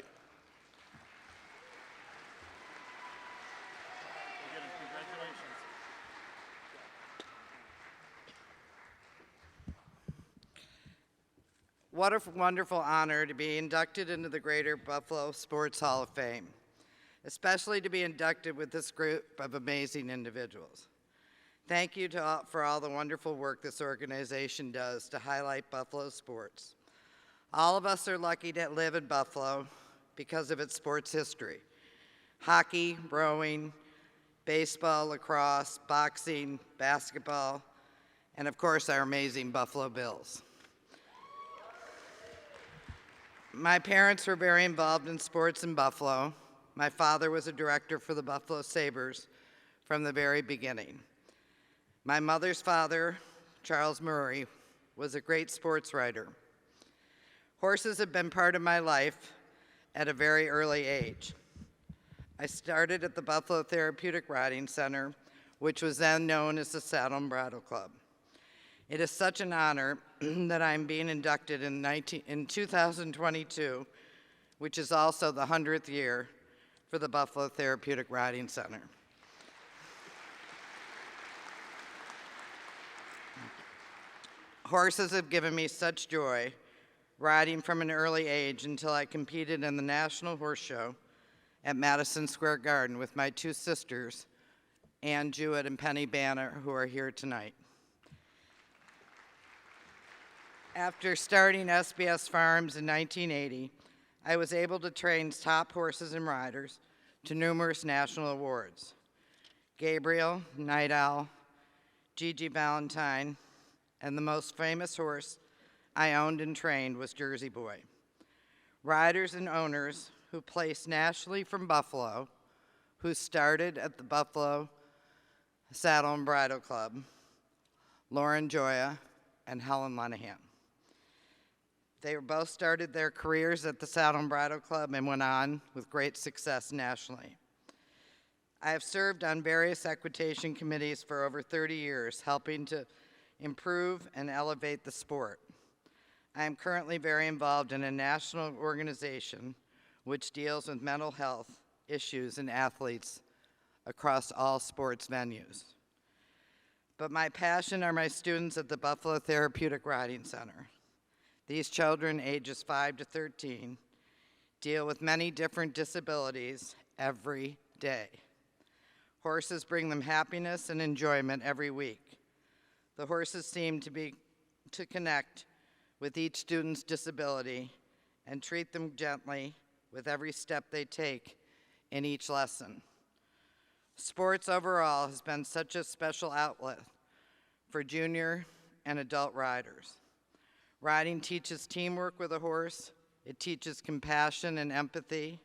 What a wonderful honor to be inducted into the Greater Buffalo Sports Hall of Fame, especially to be inducted with this group of amazing individuals. Thank you for all the wonderful work this organization does to highlight Buffalo sports. All of us are lucky to live in Buffalo because of its sports history. Hockey, rowing, baseball, lacrosse, boxing, basketball, and of course our amazing Buffalo Bills. My parents were very involved in sports in Buffalo. My father was a director for the Buffalo Sabres from the very beginning. My mother's father, Charles Murray, was a great sports writer. Horses have been part of my life at a very early age. I started at the Buffalo Therapeutic Riding Center, which was then known as the Saddle and Bridle Club. It is such an honor that I'm being inducted in 2022, which is also the 100th year for the Buffalo Therapeutic Riding Center. Horses have given me such joy riding from an early age until I competed in the National Horse Show at Madison Square Garden with my 2 sisters, Ann Jewett and Penny Banner, who are here tonight. After starting SBS Farms in 1980, I was able to train top horses and riders to numerous national awards. Gabriel, Night Owl, Gigi Valentine, and the most famous horse I owned and trained was Jersey Boy. Riders and owners who placed nationally from Buffalo, who started at the Buffalo Saddle and Bridle Club, Lauren Joya and Helen Lenahan. They both started their careers at the Saddle and Bridle Club and went on with great success nationally. I have served on various equitation committees for over 30 years, helping to improve and elevate the sport. I am currently very involved in a national organization which deals with mental health issues in athletes across all sports venues. But my passion are my students at the Buffalo Therapeutic Riding Center. These children, ages 5 to 13, deal with many different disabilities every day. Horses bring them happiness and enjoyment every week. The horses seem to connect with each student's disability and treat them gently with every step they take in each lesson. Sports overall has been such a special outlet for junior and adult riders. Riding teaches teamwork with a horse. It teaches compassion and empathy,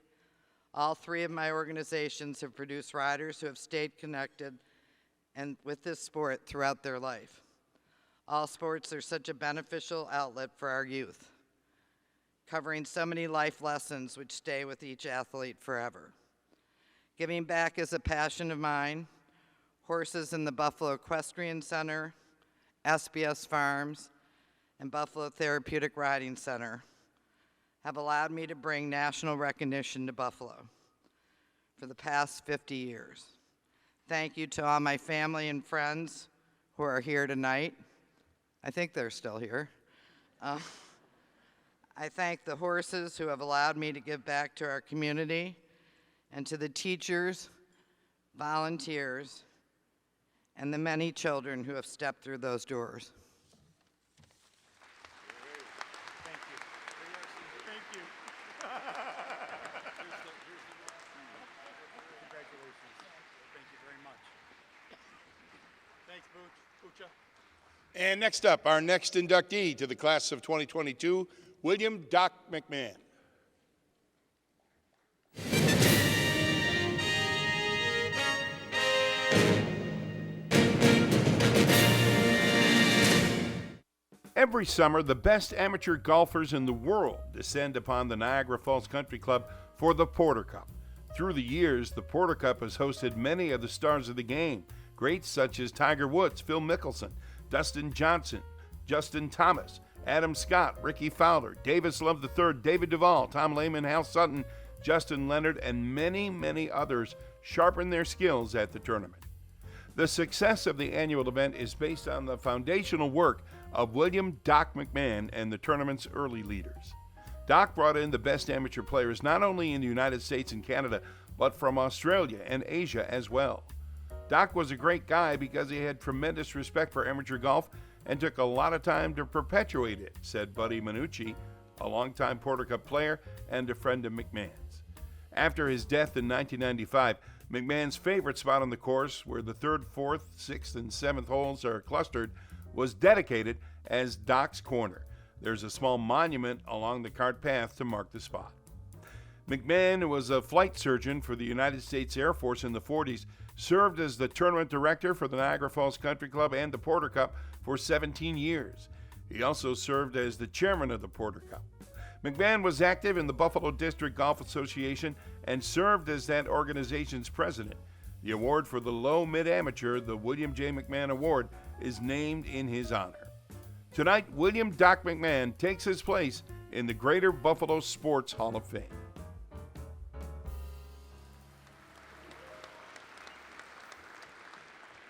All three of my organizations have produced riders who have stayed connected and with this sport throughout their life. All sports are such a beneficial outlet for our youth, covering so many life lessons which stay with each athlete forever. Giving back is a passion of mine. Horses in the Buffalo Equestrian Center, SBS Farms, and Buffalo Therapeutic Riding Center have allowed me to bring national recognition to Buffalo for the past 50 years. Thank you to all my family and friends who are here tonight. I think they're still here. I thank the horses who have allowed me to give back to our community, and to the teachers, volunteers, and the many children who have stepped through those doors. Thank you. Thank you. Congratulations. Thank you very much. Thanks, Booch. And next up, our next inductee to the class of 2022, William Doc McMahon. Every summer, the best amateur golfers in the world descend upon the Niagara Falls Country Club for the Porter Cup. Through the years, the Porter Cup has hosted many of the stars of the game, greats such as Tiger Woods, Phil Mickelson, Dustin Johnson, Justin Thomas, Adam Scott, Ricky Fowler, Davis Love III, David Duval, Tom Lehman, Hal Sutton, Justin Leonard, and many, many others sharpen their skills at the tournament. The success of the annual event is based on the foundational work of William Doc McMahon and the tournament's early leaders. Doc brought in the best amateur players not only in the United States and Canada, but from Australia and Asia as well. Doc was a great guy because he had tremendous respect for amateur golf and took a lot of time to perpetuate it, said Buddy Minucci, a longtime Porter Cup player and a friend of McMahon's. After his death in 1995, McMahon's favorite spot on the course, where the 3rd, 4th, 6th, and 7th holes are clustered, was dedicated as Doc's Corner. There's a small monument along the cart path to mark the spot. McMahon, who was a flight surgeon for the United States Air Force in the 40s, served as the tournament director for the Niagara Falls Country Club and the Porter Cup for 17 years. He also served as the chairman of the Porter Cup. McMahon was active in the Buffalo District Golf Association and served as that organization's president. The award for the low mid-amateur, the William J. McMahon Award, is named in his honor. Tonight, William Doc McMahon takes his place in the Greater Buffalo Sports Hall of Fame.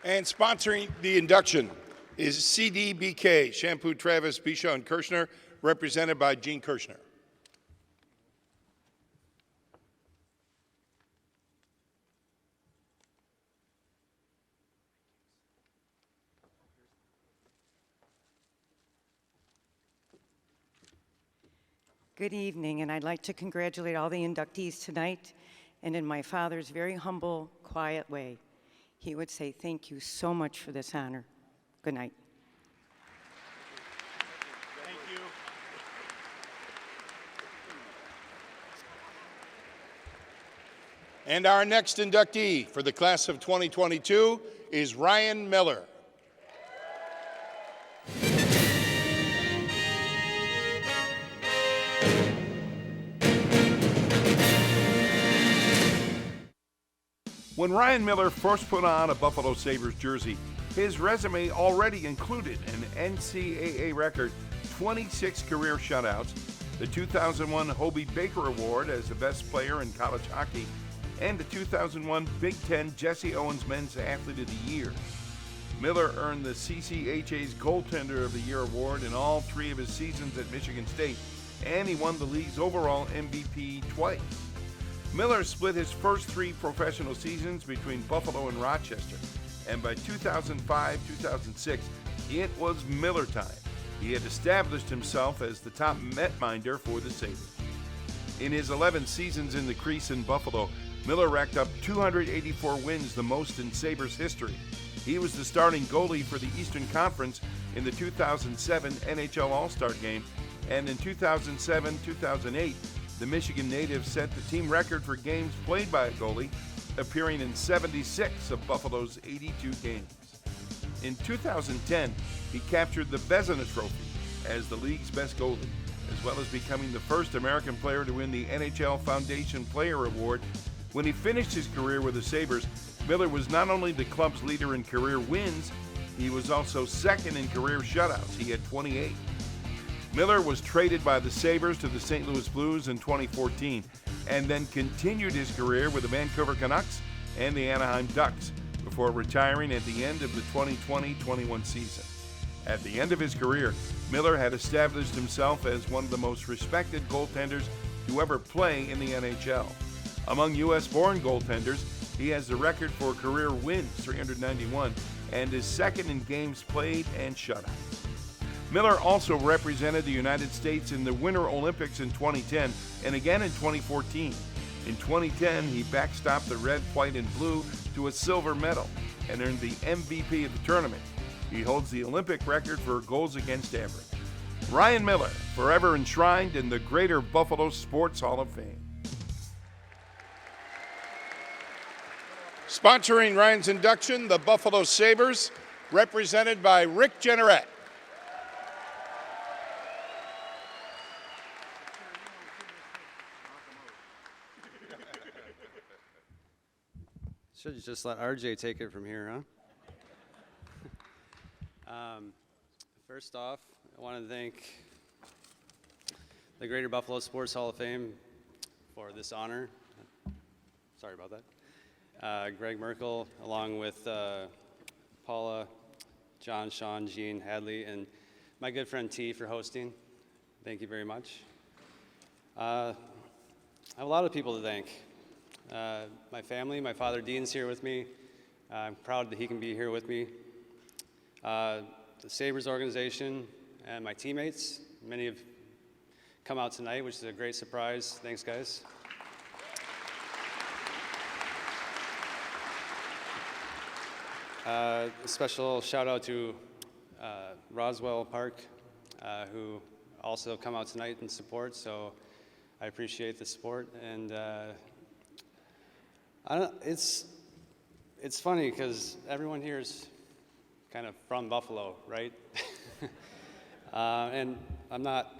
And sponsoring the induction is CDBK, Shampoo, Travis, Bisha, and Kirshner, represented by Gene Kirshner. Good evening, and I'd like to congratulate all the inductees tonight, and in my father's very humble, quiet way, he would say, thank you so much for this honor. Good night. Thank you. And our next inductee for the class of 2022 is Ryan Miller. When Ryan Miller first put on a Buffalo Sabres jersey, his resume already included an NCAA record, 26 career shutouts, the 2001 Hobie Baker Award as the best player in college hockey, and the 2001 Big Ten Jesse Owens Men's Athlete of the Year. Miller earned the CCHA's Goaltender of the Year award in all 3 of his seasons at Michigan State, and he won the league's overall MVP twice. Miller split his first 3 professional seasons between Buffalo and Rochester, and by 2005-2006, it was Miller time. He had established himself as the top netminder for the Sabres. In his 11 seasons in the crease in Buffalo, Miller racked up 284 wins, the most in Sabres history. He was the starting goalie for the Eastern Conference in the 2007 NHL All-Star Game, and in 2007-2008, The Michigan native set the team record for games played by a goalie, appearing in 76 of Buffalo's 82 games. In 2010, he captured the Vezina Trophy as the league's best goalie, as well as becoming the first American player to win the NHL Foundation Player Award. When he finished his career with the Sabres, Miller was not only the club's leader in career wins, he was also second in career shutouts. He had 28. Miller was traded by the Sabres to the St. Louis Blues in 2014 and then continued his career with the Vancouver Canucks and the Anaheim Ducks before retiring at the end of the 2020-21 season. At the end of his career, Miller had established himself as one of the most respected goaltenders to ever play in the NHL. Among U.S.-born goaltenders, he has the record for career wins, 391, and is second in games played and shutouts. Miller also represented the United States in the Winter Olympics in 2010 and again in 2014. In 2010, he backstopped the red, white, and blue to a silver medal and earned the MVP of the tournament. He holds the Olympic record for goals against average. Ryan Miller, forever enshrined in the Greater Buffalo Sports Hall of Fame. Sponsoring Ryan's induction, the Buffalo Sabres, represented by Rick Jenneret. Should just let RJ take it from here, huh? First off, I want to thank the Greater Buffalo Sports Hall of Fame for this honor. Sorry about that. Greg Merkel, along with Paula, John, Sean, Jean, Hadley, and my good friend T for hosting. Thank you very much. I have a lot of people to thank. My family, my father Dean's here with me. I'm proud that he can be here with me. The Sabres organization and my teammates. Many have come out tonight, which is a great surprise. Thanks, guys. A special shout out to Roswell Park, who also come out tonight and support, so I appreciate the support. And it's funny because everyone here is kind of from Buffalo, right? And I'm not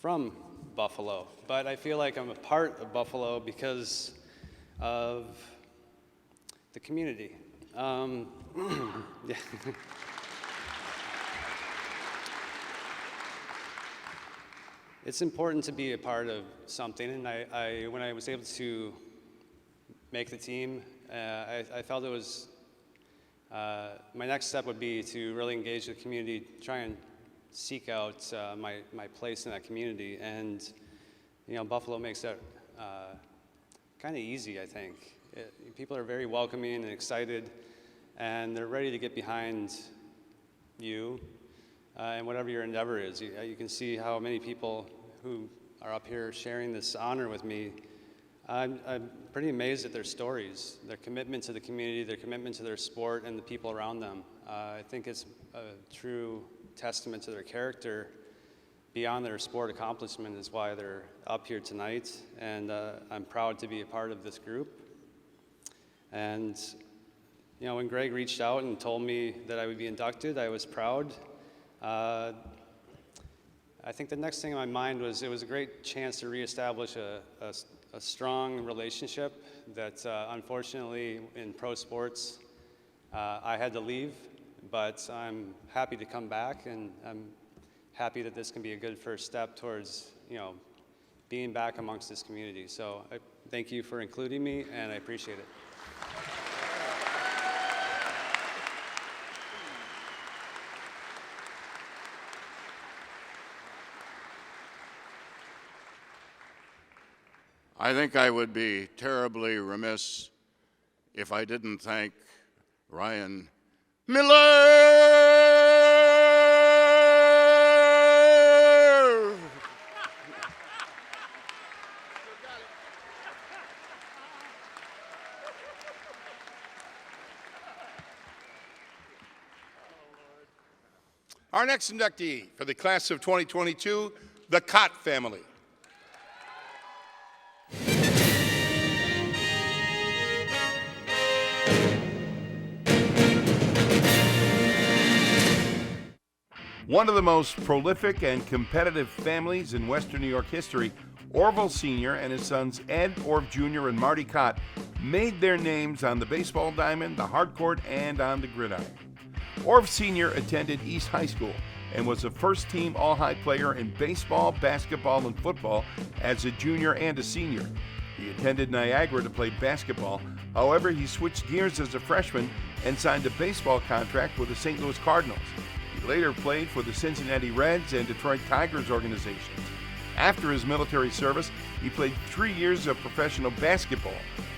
from Buffalo, but I feel like I'm a part of Buffalo because of the community. Yeah. It's important to be a part of something, and when I was able to make the team, I felt it was my next step would be to really engage the community, try and seek out my place in that community, and Buffalo makes that kind of easy, I think. People are very welcoming and excited, and they're ready to get behind you and whatever your endeavor is. You can see how many people who are up here sharing this honor with me. I'm pretty amazed at their stories, their commitment to the community, their commitment to their sport, and the people around them. I think it's a true testament to their character beyond their sport accomplishment is why they're up here tonight, and I'm proud to be a part of this group. And when Greg reached out and told me that I would be inducted, I was proud. I think the next thing in my mind was it was a great chance to reestablish a strong relationship that unfortunately in pro sports I had to leave, but I'm happy to come back, and I'm happy that this can be a good first step towards being back amongst this community. So I thank you for including me, and I appreciate it. I think I would be terribly remiss if I didn't thank Ryan Miller! Our next inductee for the class of 2022, the Cott family. One of the most prolific and competitive families in Western New York history, Orville Sr. and his sons Ed, Orv Jr., and Marty Cott made their names on the baseball diamond, the hard court, and on the gridiron. Orv Sr. attended East High School and was a first-team All-High player in baseball, basketball, and football as a junior and a senior. He attended Niagara to play basketball. However, he switched gears as a freshman and signed a baseball contract with the St. Louis Cardinals. He later played for the Cincinnati Reds and Detroit Tigers organizations. After his military service, he played 3 years of professional basketball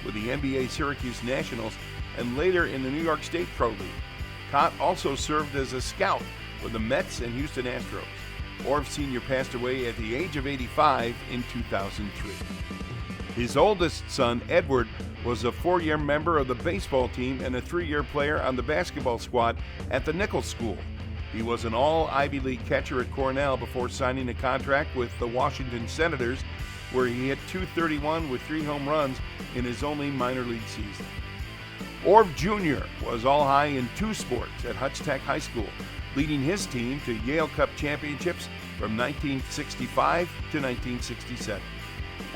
with the NBA Syracuse Nationals and later in the New York State Pro League. Cott also served as a scout with the Mets and Houston Astros. Orv Sr. passed away at the age of 85 in 2003. His oldest son, Edward, was a 4-year member of the baseball team and a 3-year player on the basketball squad at the Nichols School. He was an all-Ivy League catcher at Cornell before signing a contract with the Washington Senators, where he hit .231 with 3 home runs in his only minor league season. Orv Jr. was all-high in 2 sports at Hutch Tech High School, leading his team to Yale Cup championships from 1965 to 1967.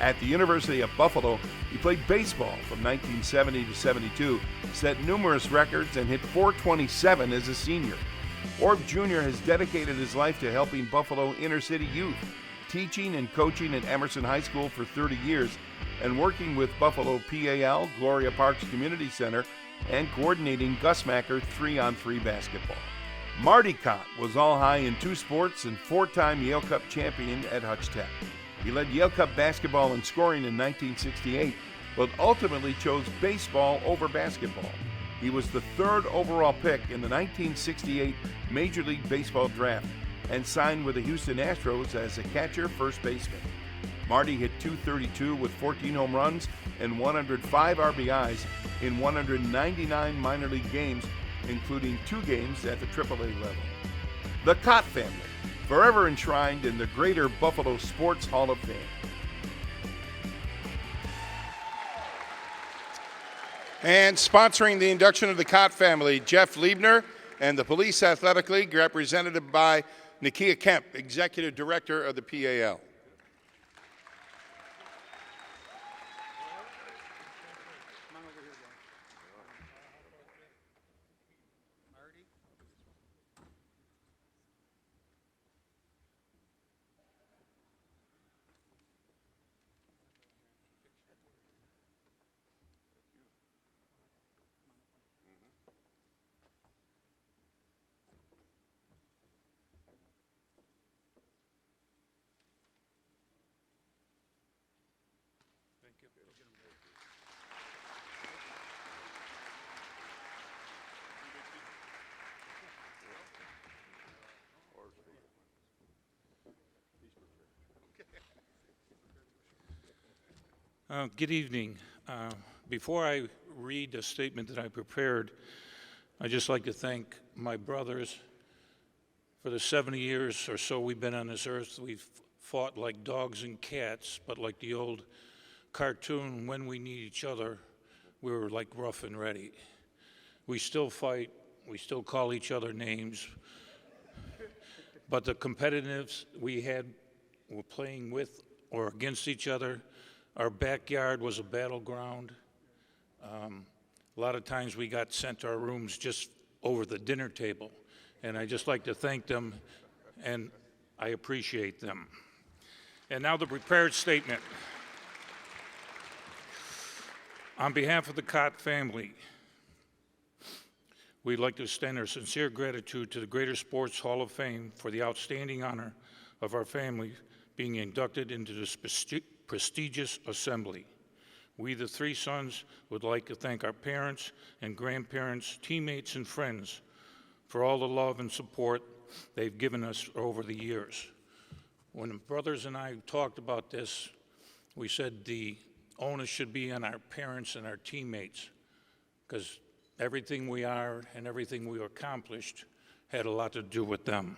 At the University of Buffalo, he played baseball from 1970 to 72, set numerous records, and hit .427 as a senior. Orv Jr. has dedicated his life to helping Buffalo inner-city youth, teaching and coaching at Emerson High School for 30 years, and working with Buffalo PAL, Gloria Parks Community Center, and coordinating Gus Macker 3-on-3 basketball. Marty Cott was all-high in 2 sports and 4-time Yale Cup champion at Hutch Tech. He led Yale Cup basketball in scoring in 1968, but ultimately chose baseball over basketball. He was the 3rd overall pick in the 1968 Major League Baseball draft and signed with the Houston Astros as a catcher first baseman. Marty hit .232 with 14 home runs and 105 RBIs in 199 minor league games, including 2 games at the AAA level. The Cott family, forever enshrined in the Greater Buffalo Sports Hall of Fame. And sponsoring the induction of the Cott family, Jeff Liebner and the Police Athletic League, represented by Nakia Kemp, Executive Director of the PAL. Good evening. Before I read the statement that I prepared, I'd just like to thank my brothers. For the 70 years or so we've been on this earth, we've fought like dogs and cats, but like the old cartoon, when we need each other, we were like rough and ready. We still fight, we still call each other names, but the competitiveness we had, were playing with or against each other. Our backyard was a battleground. A lot of times we got sent to our rooms just over the dinner table. And I just like to thank them, and I appreciate them. And now the prepared statement. On behalf of the Cott family, we'd like to extend our sincere gratitude to the Greater Sports Hall of Fame for the outstanding honor of our family being inducted into this prestigious assembly. We, the 3 sons, would like to thank our parents and grandparents, teammates, and friends for all the love and support they've given us over the years. When the brothers and I talked about this, we said the onus should be on our parents and our teammates, because everything we are and everything we accomplished had a lot to do with them.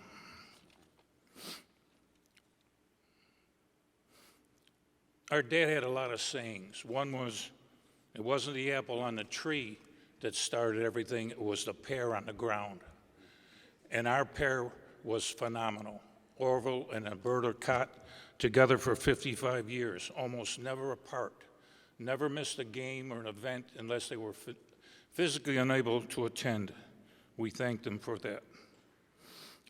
Our dad had a lot of sayings. One was, it wasn't the apple on the tree that started everything, it was the pear on the ground. And our pear was phenomenal. Orville and Alberta Cott together for 55 years, almost never apart, never missed a game or an event unless they were physically unable to attend. We thank them for that.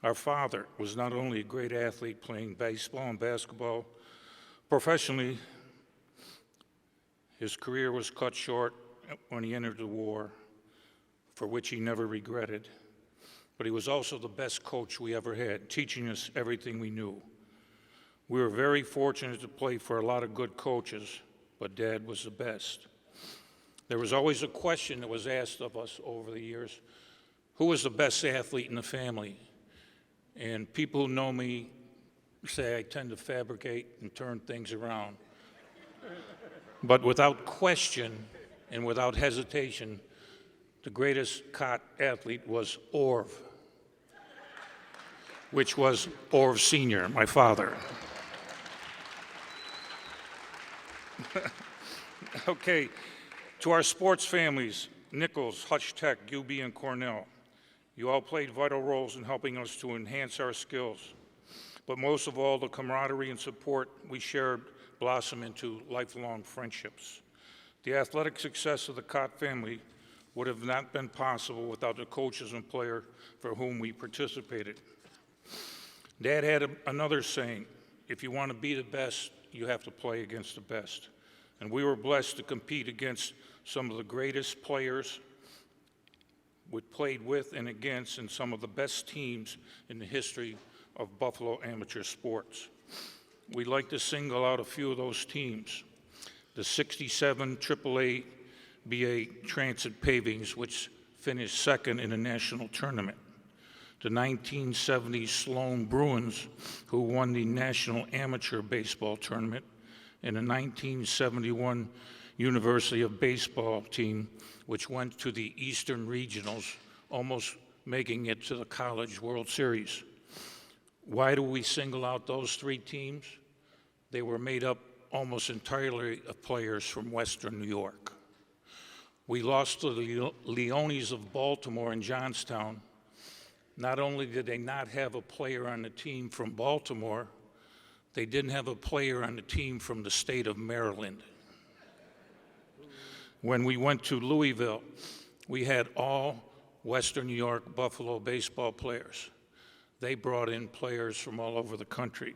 Our father was not only a great athlete playing baseball and basketball professionally, his career was cut short when he entered the war, for which he never regretted. But he was also the best coach we ever had, teaching us everything we knew. We were very fortunate to play for a lot of good coaches, but Dad was the best. There was always a question that was asked of us over the years: who was the best athlete in the family? And people who know me say I tend to fabricate and turn things around. But without question and without hesitation, the greatest Cott athlete was Orv, which was Orv Sr., my father. Okay, to our sports families, Nichols, Hutch Tech, UB, and Cornell, you all played vital roles in helping us to enhance our skills. But most of all, the camaraderie and support we shared blossomed into lifelong friendships. The athletic success of the Cott family would have not been possible without the coaches and players for whom we participated. Dad had another saying: if you want to be the best, you have to play against the best. And we were blessed to compete against some of the greatest players we played with and against, and some of the best teams in the history of Buffalo amateur sports. We'd like to single out a few of those teams. The 67 AAA BA Transit Pavings, which finished second in the national tournament. The 1970 Sloan Bruins, who won the National Amateur Baseball Tournament, and the 1971 University of Baseball team, which went to the Eastern Regionals, almost making it to the College World Series. Why do we single out those three teams? They were made up almost entirely of players from Western New York. We lost to the Leones of Baltimore and Johnstown. Not only did they not have a player on the team from Baltimore, they didn't have a player on the team from the state of Maryland. When we went to Louisville, we had all Western New York Buffalo baseball players. They brought in players from all over the country.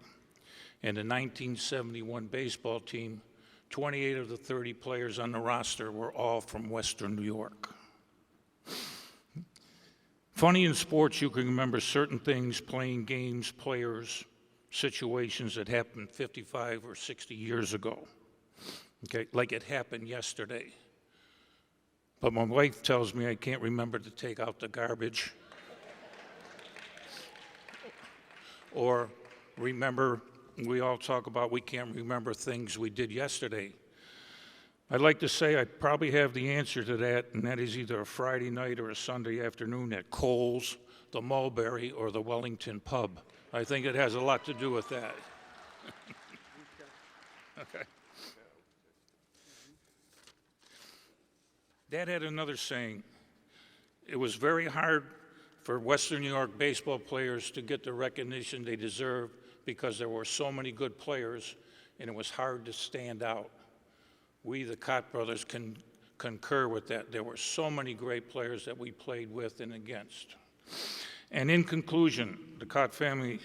And the 1971 baseball team, 28 of the 30 players on the roster were all from Western New York. Funny in sports, you can remember certain things, playing games, players, situations that happened 55 or 60 years ago, okay, like it happened yesterday. But my wife tells me I can't remember to take out the garbage or remember, we all talk about we can't remember things we did yesterday. I'd like to say I probably have the answer to that, and that is either a Friday night or a Sunday afternoon at Cole's, the Mulberry, or the Wellington Pub. I think it has a lot to do with that. Okay. Dad had another saying. It was very hard for Western New York baseball players to get the recognition they deserve because there were so many good players, and it was hard to stand out. We, the Cott brothers, can concur with that. There were so many great players that we played with and against. And in conclusion, the Cott family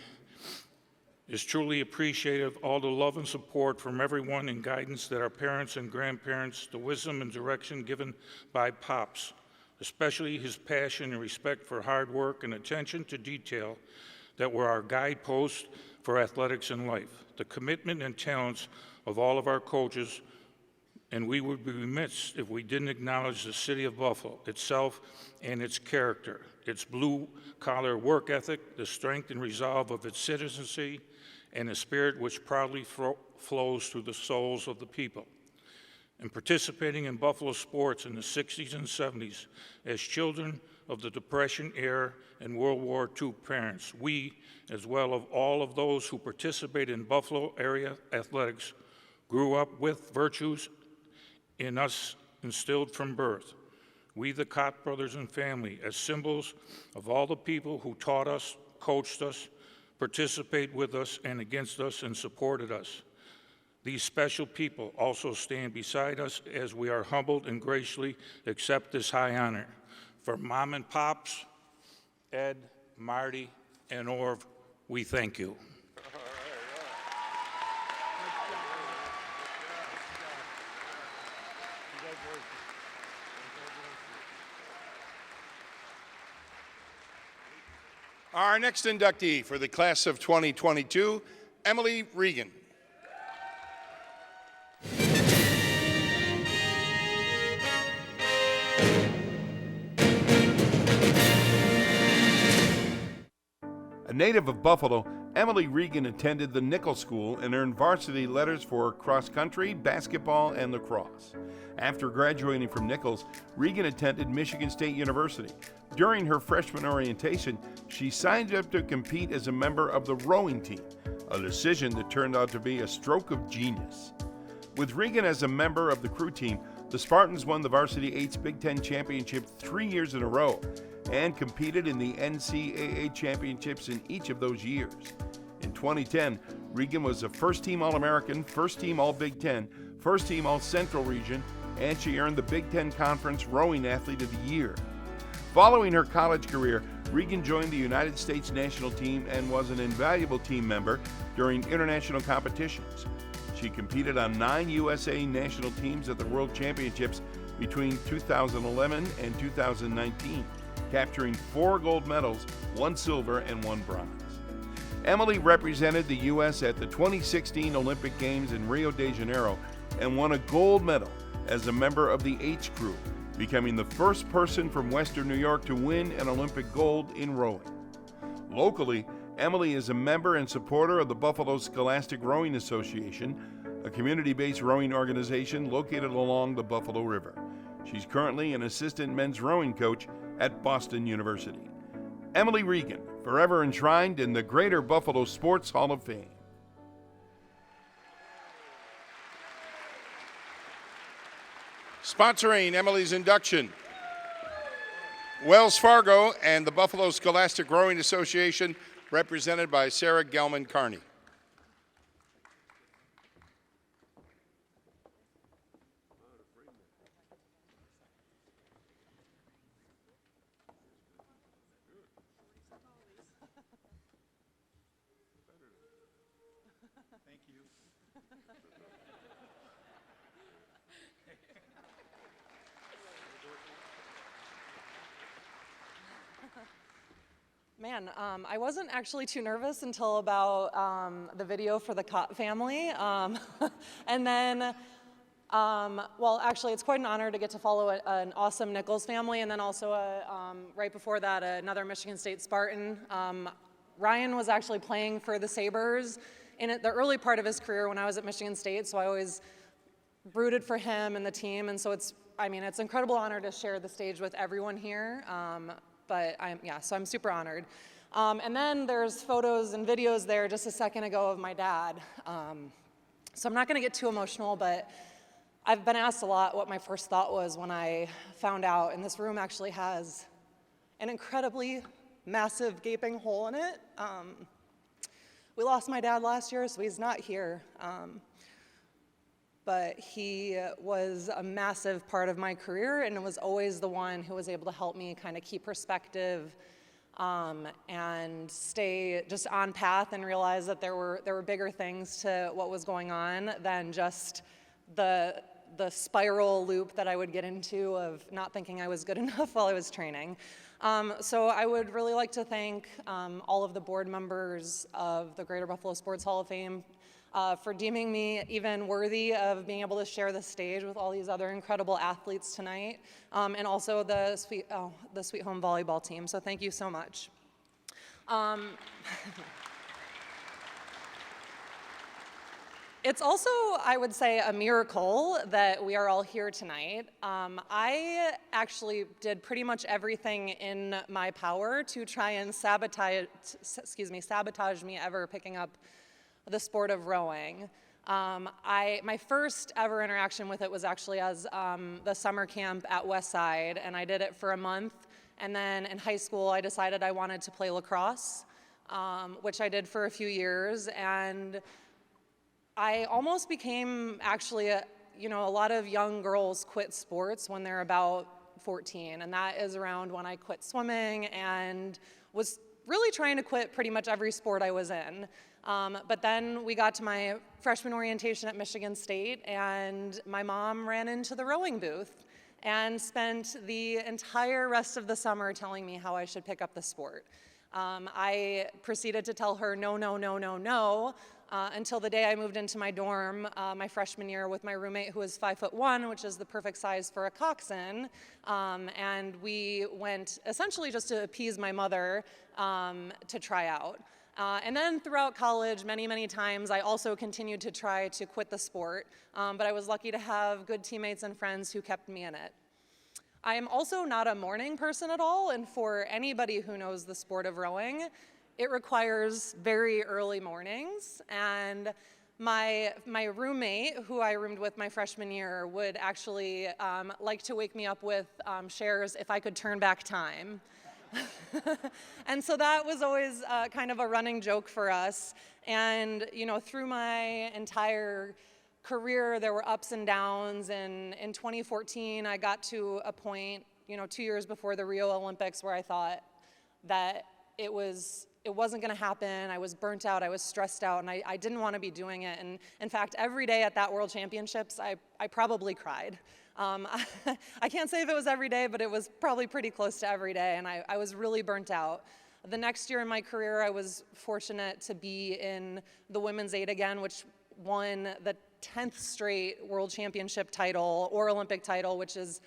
is truly appreciative of all the love and support from everyone and guidance that our parents and grandparents, the wisdom and direction given by Pops, especially his passion and respect for hard work and attention to detail that were our guideposts for athletics in life, the commitment and talents of all of our coaches, and we would be remiss if we didn't acknowledge the city of Buffalo itself and its character, its blue-collar work ethic, the strength and resolve of its citizenry, and the spirit which proudly flows through the souls of the people. And participating in Buffalo sports in the 60s and 70s as children of the Depression era and World War II parents, we, as well as all of those who participate in Buffalo area athletics, grew up with virtues in us instilled from birth. We, the Cott brothers and family, as symbols of all the people who taught us coached us, participated with us and against us, and supported us. These special people also stand beside us as we are humbled and graciously accept this high honor. From Mom and Pops, Ed, Marty, and Orv, we thank you. Our next inductee for the class of 2022, Emily Regan. A native of Buffalo, Emily Regan attended the Nichols School and earned varsity letters for cross country, basketball, and lacrosse. After graduating from Nichols, Regan attended Michigan State University. During her freshman orientation, she signed up to compete as a member of the rowing team, a decision that turned out to be a stroke of genius. With Regan as a member of the crew team, the Spartans won the Varsity 8's Big Ten Championship 3 years in a row and competed in the NCAA championships in each of those years. In 2010, Regan was a first-team All-American, first-team All-Big Ten, first-team All-Central Region, and she earned the Big Ten Conference Rowing Athlete of the Year. Following her college career, Regan joined the United States national team and was an invaluable team member during international competitions. She competed on 9 USA national teams at the World Championships between 2011 and 2019, capturing 4 gold medals, 1 silver, and 1 bronze. Emily represented the U.S. at the 2016 Olympic Games in Rio de Janeiro and won a gold medal as a member of the H crew, becoming the first person from Western New York to win an Olympic gold in rowing. Locally, Emily is a member and supporter of the Buffalo Scholastic Rowing Association, a community-based rowing organization located along the Buffalo River. She's currently an assistant men's rowing coach at Boston University. Emily Regan, forever enshrined in the Greater Buffalo Sports Hall of Fame. Sponsoring Emily's induction, Wells Fargo and the Buffalo Scholastic Rowing Association, represented by Sarah Gelman Carney. Man, I wasn't actually too nervous until about the video for the Cott family. And then, well, actually, it's quite an honor to get to follow an awesome Nichols family, and then also, right before that, another Michigan State Spartan. Ryan was actually playing for the Sabres in the early part of his career when I was at Michigan State, so I always rooted for him and the team, and so it's an incredible honor to share the stage with everyone here. But so I'm super honored. And then there's photos and videos there just a second ago of my dad. So I'm not gonna get too emotional, but I've been asked a lot what my first thought was when I found out, and this room actually has an incredibly massive gaping hole in it. We lost my dad last year, so he's not here. But he was a massive part of my career and was always the one who was able to help me kind of keep perspective and stay just on path and realize that there were bigger things to what was going on than just the spiral loop that I would get into of not thinking I was good enough while I was training. So I would really like to thank all of the board members of the Greater Buffalo Sports Hall of Fame for deeming me even worthy of being able to share the stage with all these other incredible athletes tonight, and also the Sweet Home volleyball team. So thank you so much. It's also, I would say, a miracle that we are all here tonight. I actually did pretty much everything in my power to try and sabotage me ever picking up the sport of rowing. My first ever interaction with it was actually as the summer camp at Westside, and I did it for a month. And then in high school, I decided I wanted to play lacrosse. which I did for a few years, and I almost became actually a lot of young girls quit sports when they're about 14, and that is around when I quit swimming and was really trying to quit pretty much every sport I was in. But then we got to my freshman orientation at Michigan State, and my mom ran into the rowing booth and spent the entire rest of the summer telling me how I should pick up the sport. I proceeded to tell her no, no, no, no, no, until the day I moved into my dorm my freshman year with my roommate who was 5'1", which is the perfect size for a coxswain. And we went essentially just to appease my mother to try out. And then throughout college, many, many times, I also continued to try to quit the sport, but I was lucky to have good teammates and friends who kept me in it. I am also not a morning person at all, and for anybody who knows the sport of rowing, it requires very early mornings, and my roommate, who I roomed with my freshman year, would actually like to wake me up with shares if I could turn back time. And so that was always kind of a running joke for us. And through my entire career, there were ups and downs. And in 2014, I got to a point, 2 years before the Rio Olympics, where I thought that it wasn't going to happen. I was burnt out. I was stressed out, and I didn't want to be doing it. And in fact, every day at that World Championships, I probably cried. I can't say if it was every day, but it was probably pretty close to every day, and I was really burnt out. The next year in my career, I was fortunate to be in the women's 8 again, which won the 10th straight World Championship title or Olympic title, which is,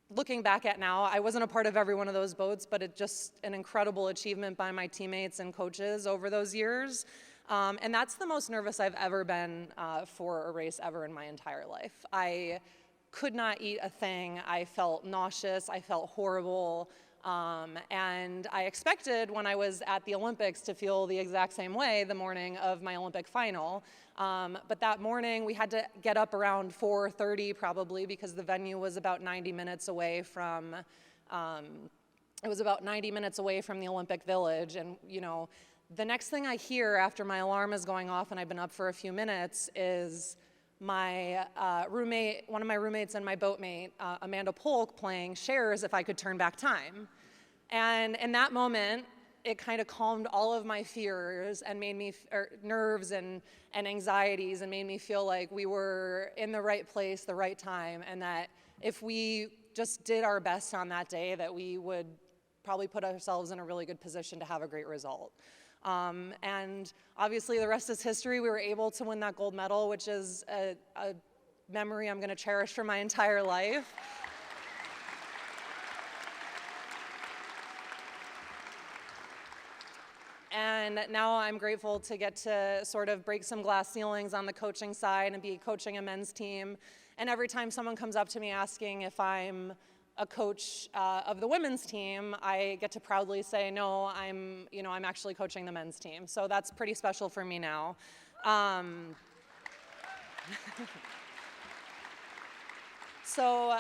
looking back at now, I wasn't a part of every one of those boats, but it's just an incredible achievement by my teammates and coaches over those years. And that's the most nervous I've ever been for a race ever in my entire life. I could not eat a thing. I felt nauseous. I felt horrible. And I expected when I was at the Olympics to feel the exact same way the morning of my Olympic final. But that morning we had to get up around 4:30 probably, because the venue was about 90 minutes away from, the Olympic Village. And the next thing I hear after my alarm is going off and I've been up for a few minutes is my one of my roommates and my boatmate, Amanda Polk, playing shares if I could turn back time. And in that moment, it kind of calmed all of my fears and made me, nerves and anxieties, and made me feel like we were in the right place, the right time, and that if we just did our best on that day, that we would probably put ourselves in a really good position to have a great result. And obviously the rest is history. We were able to win that gold medal, which is a memory I'm going to cherish for my entire life. And now I'm grateful to get to sort of break some glass ceilings on the coaching side and be coaching a men's team. And every time someone comes up to me asking if I'm a coach of the women's team, I get to proudly say, no, I'm actually coaching the men's team. So that's pretty special for me now. So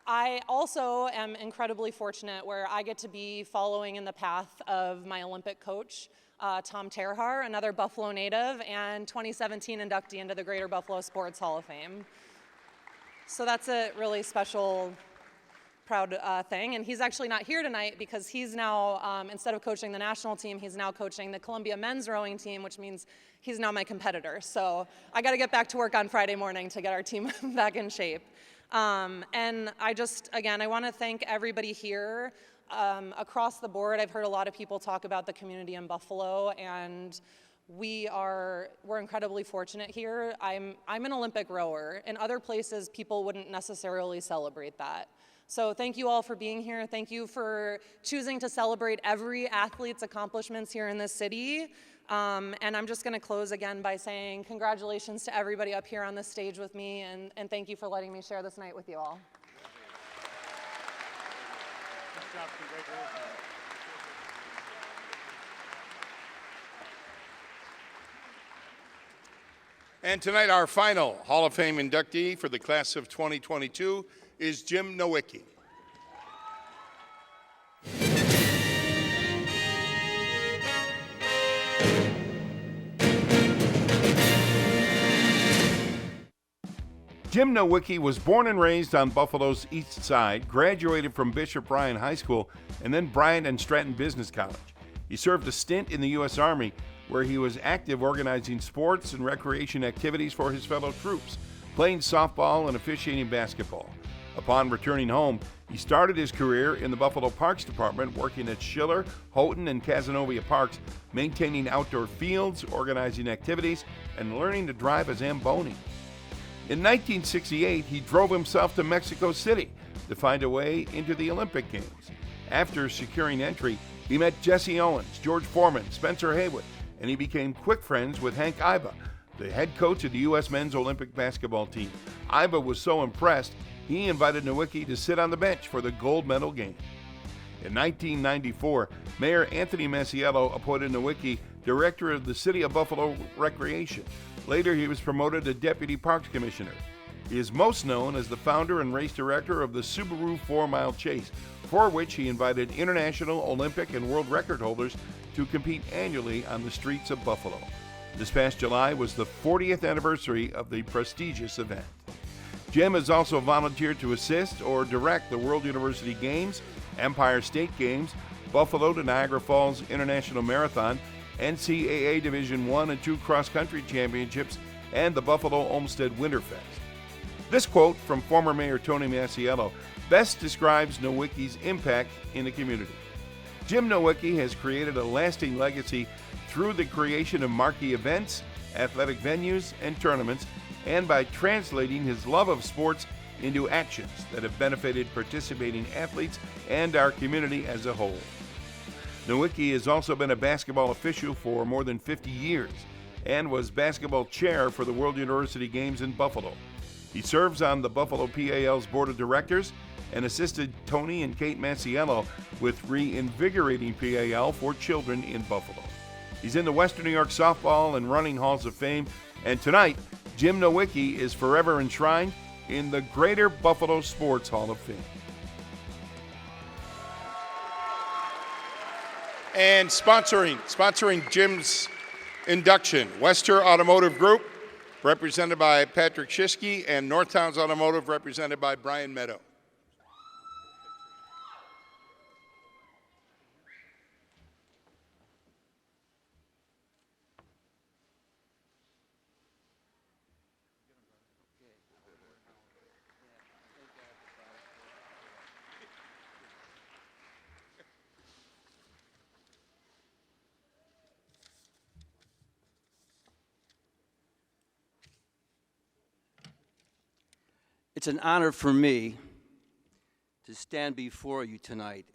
I also am incredibly fortunate where I get to be following in the path of my Olympic coach, Tom Terhar, another Buffalo native and 2017 inductee into the Greater Buffalo Sports Hall of Fame. So that's a really special, proud thing. And he's actually not here tonight because he's now, instead of coaching the national team, he's now coaching the Columbia men's rowing team, which means he's now my competitor. So I got to get back to work on Friday morning to get our team back in shape. And I want to thank everybody here across the board. I've heard a lot of people talk about the community in Buffalo, and we're incredibly fortunate here. I'm an Olympic rower. In other places, people wouldn't necessarily celebrate that. So thank you all for being here. Thank you for choosing to celebrate every athlete's accomplishments here in this city. And I'm just going to close again by saying congratulations to everybody up here on this stage with me, and thank you for letting me share this night with you all. Good job. Congratulations. And tonight, our final Hall of Fame inductee for the class of 2022 is Jim Nowicki. Jim Nowicki was born and raised on Buffalo's East Side, graduated from Bishop Bryan High School, and then Bryant and Stratton Business College. He served a stint in the U.S. Army, where he was active organizing sports and recreation activities for his fellow troops, playing softball and officiating basketball. Upon returning home, he started his career in the Buffalo Parks Department, working at Schiller, Houghton, and Cazenovia Parks, maintaining outdoor fields, organizing activities, and learning to drive a Zamboni. In 1968, he drove himself to Mexico City to find a way into the Olympic Games. After securing entry, he met Jesse Owens, George Foreman, Spencer Haywood, and he became quick friends with Hank Iba, the head coach of the U.S. men's Olympic basketball team. Iba was so impressed, he invited Nowicki to sit on the bench for the gold medal game. In 1994, Mayor Anthony Masiello appointed Nowicki director of the City of Buffalo Recreation. Later, he was promoted to Deputy Parks Commissioner. He is most known as the founder and race director of the Subaru 4-mile chase, for which he invited international, Olympic, and world record holders to compete annually on the streets of Buffalo. This past July was the 40th anniversary of the prestigious event. Jim has also volunteered to assist or direct the World University Games, Empire State Games, Buffalo to Niagara Falls International Marathon, NCAA Division I and II cross-country championships, and the Buffalo Olmsted Winterfest. This quote from former Mayor Tony Masiello best describes Nowicki's impact in the community. Jim Nowicki has created a lasting legacy through the creation of marquee events, athletic venues, and tournaments, and by translating his love of sports into actions that have benefited participating athletes and our community as a whole. Nowicki has also been a basketball official for more than 50 years and was basketball chair for the World University Games in Buffalo. He serves on the Buffalo PAL's board of directors and assisted Tony and Kate Masiello with reinvigorating PAL for children in Buffalo. He's in the Western New York Softball and Running Halls of Fame, and tonight, Jim Nowicki is forever enshrined in the Greater Buffalo Sports Hall of Fame. And sponsoring Jim's induction, Wester Automotive Group, represented by Patrick Shiskey, and Northtowns Automotive, represented by Brian Meadow. It's an honor for me to stand before you tonight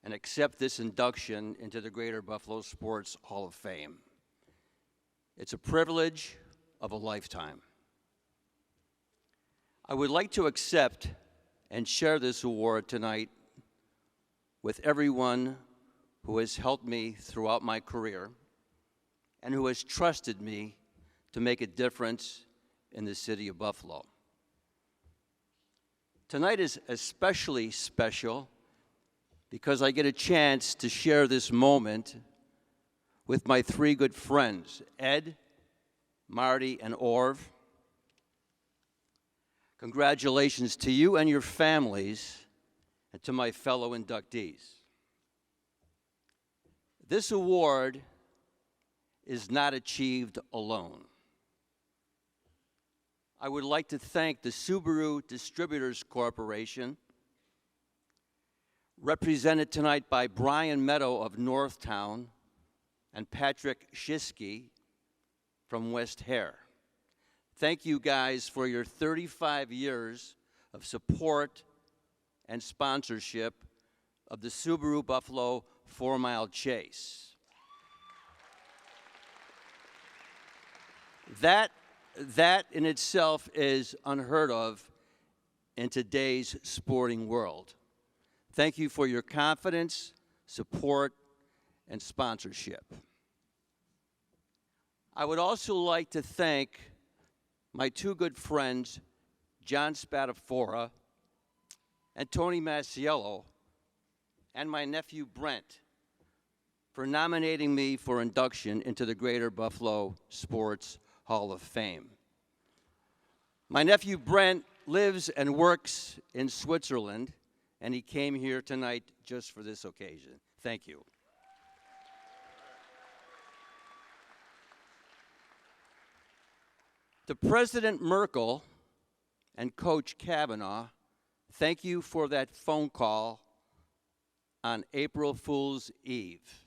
and accept this induction into the Greater Buffalo Sports Hall of Fame. It's a privilege of a lifetime. I would like to accept and share this award tonight with everyone who has helped me throughout my career and who has trusted me to make a difference in the city of Buffalo. Tonight is especially special because I get a chance to share this moment with my three good friends, Ed, Marty, and Orv. Congratulations to you and your families and to my fellow inductees. This award is not achieved alone. I would like to thank the Subaru Distributors Corporation, represented tonight by Brian Meadow of Northtown and Patrick Shiskey from West Hare. Thank you guys for your 35 years of support and sponsorship of the Subaru Buffalo 4-mile chase. That in itself is unheard of in today's sporting world. Thank you for your confidence, support, and sponsorship. I would also like to thank my two good friends, John Spadafora and Tony Masiello, and my nephew Brent, for nominating me for induction into the Greater Buffalo Sports Hall of Fame. My nephew Brent lives and works in Switzerland, and he came here tonight just for this occasion. Thank you. To President Merkel and Coach Kavanaugh, thank you for that phone call on April Fool's Eve.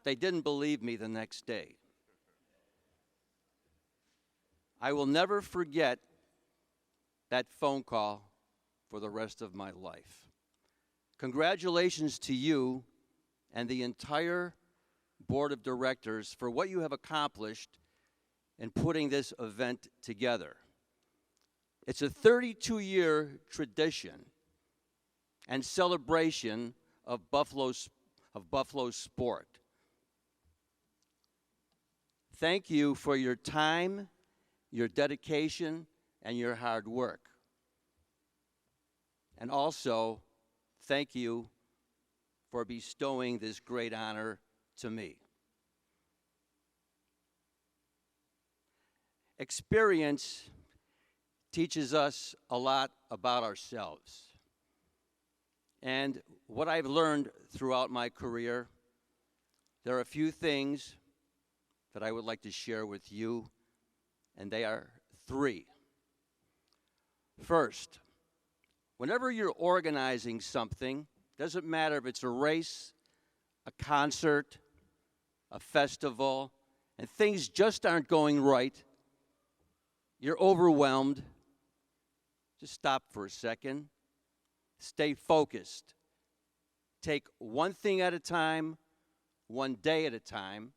They didn't believe me the next day. I will never forget that phone call for the rest of my life. Congratulations to you and the entire board of directors for what you have accomplished in putting this event together. It's a 32-year tradition and celebration of Buffalo sport. Thank you for your time, your dedication, and your hard work. And also, thank you for bestowing this great honor to me. Experience teaches us a lot about ourselves. And what I've learned throughout my career, there are a few things that I would like to share with you, and they are 3. First, whenever you're organizing something, doesn't matter if it's a race, a concert, a festival, and things just aren't going right, you're overwhelmed, just stop for a second. Stay focused. Take one thing at a time, one day at a time,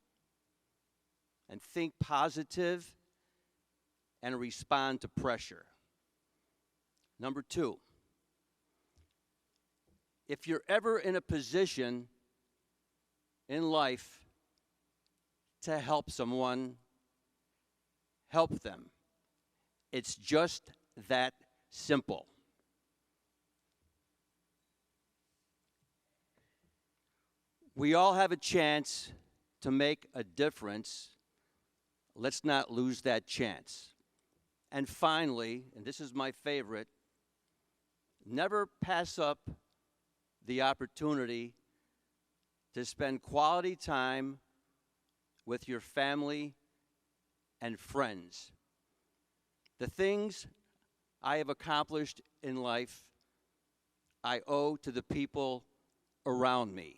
and think positive and respond to pressure. Number 2, if you're ever in a position in life to help someone, help them. It's just that simple. We all have a chance to make a difference. Let's not lose that chance. And finally, and this is my favorite, never pass up the opportunity to spend quality time with your family and friends. The things I have accomplished in life, I owe to the people around me.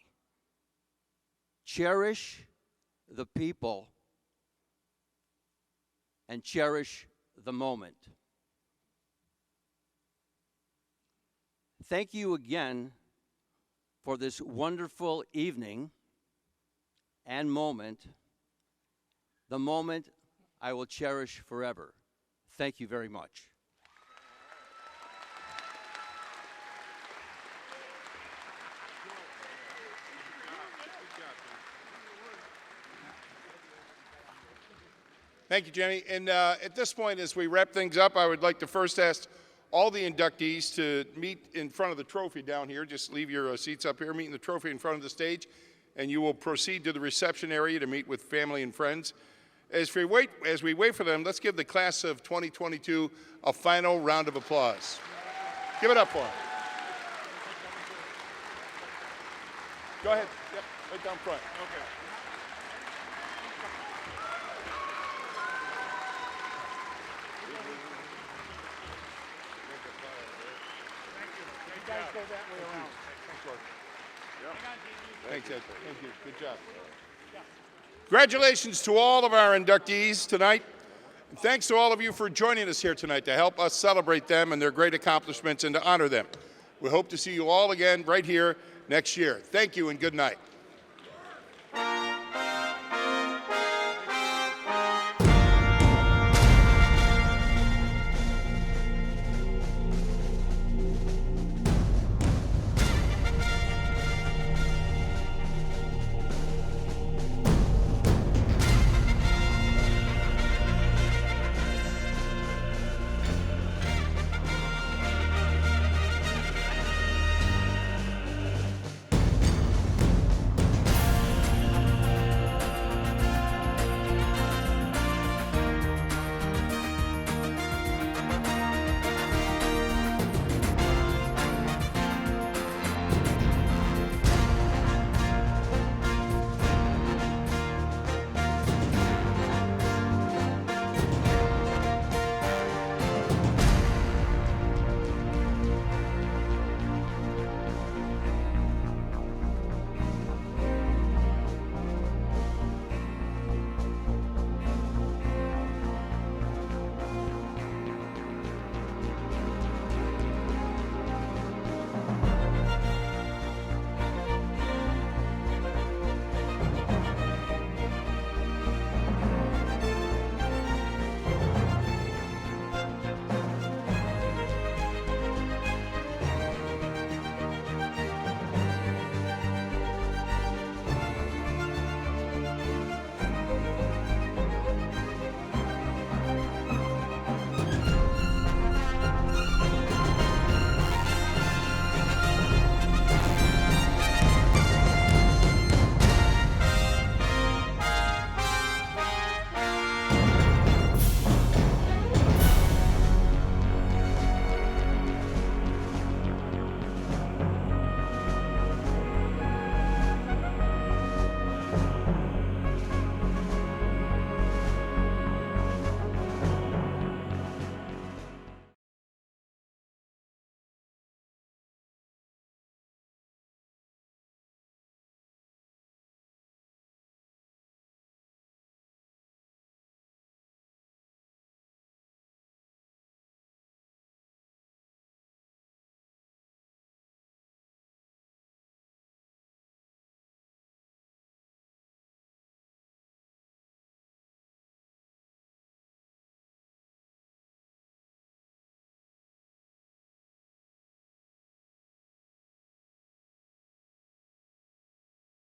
Cherish the people and cherish the moment. Thank you again for this wonderful evening and moment, the moment I will cherish forever. Thank you very much. Thank you, Jimmy. And at this point, as we wrap things up, I would like to first ask all the inductees to meet in front of the trophy down here. Just leave your seats up here, meet in the trophy in front of the stage, and you will proceed to the reception area to meet with family and friends. As we wait for them, let's give the class of 2022 a final round of applause. Give it up for them. Go ahead. Yep, right down front. Okay. Guys go that way around. Thanks, Ed. Thank you. Good job. Congratulations to all of our inductees tonight. And thanks to all of you for joining us here tonight to help us celebrate them and their great accomplishments and to honor them. We hope to see you all again right here next year. Thank you and good night.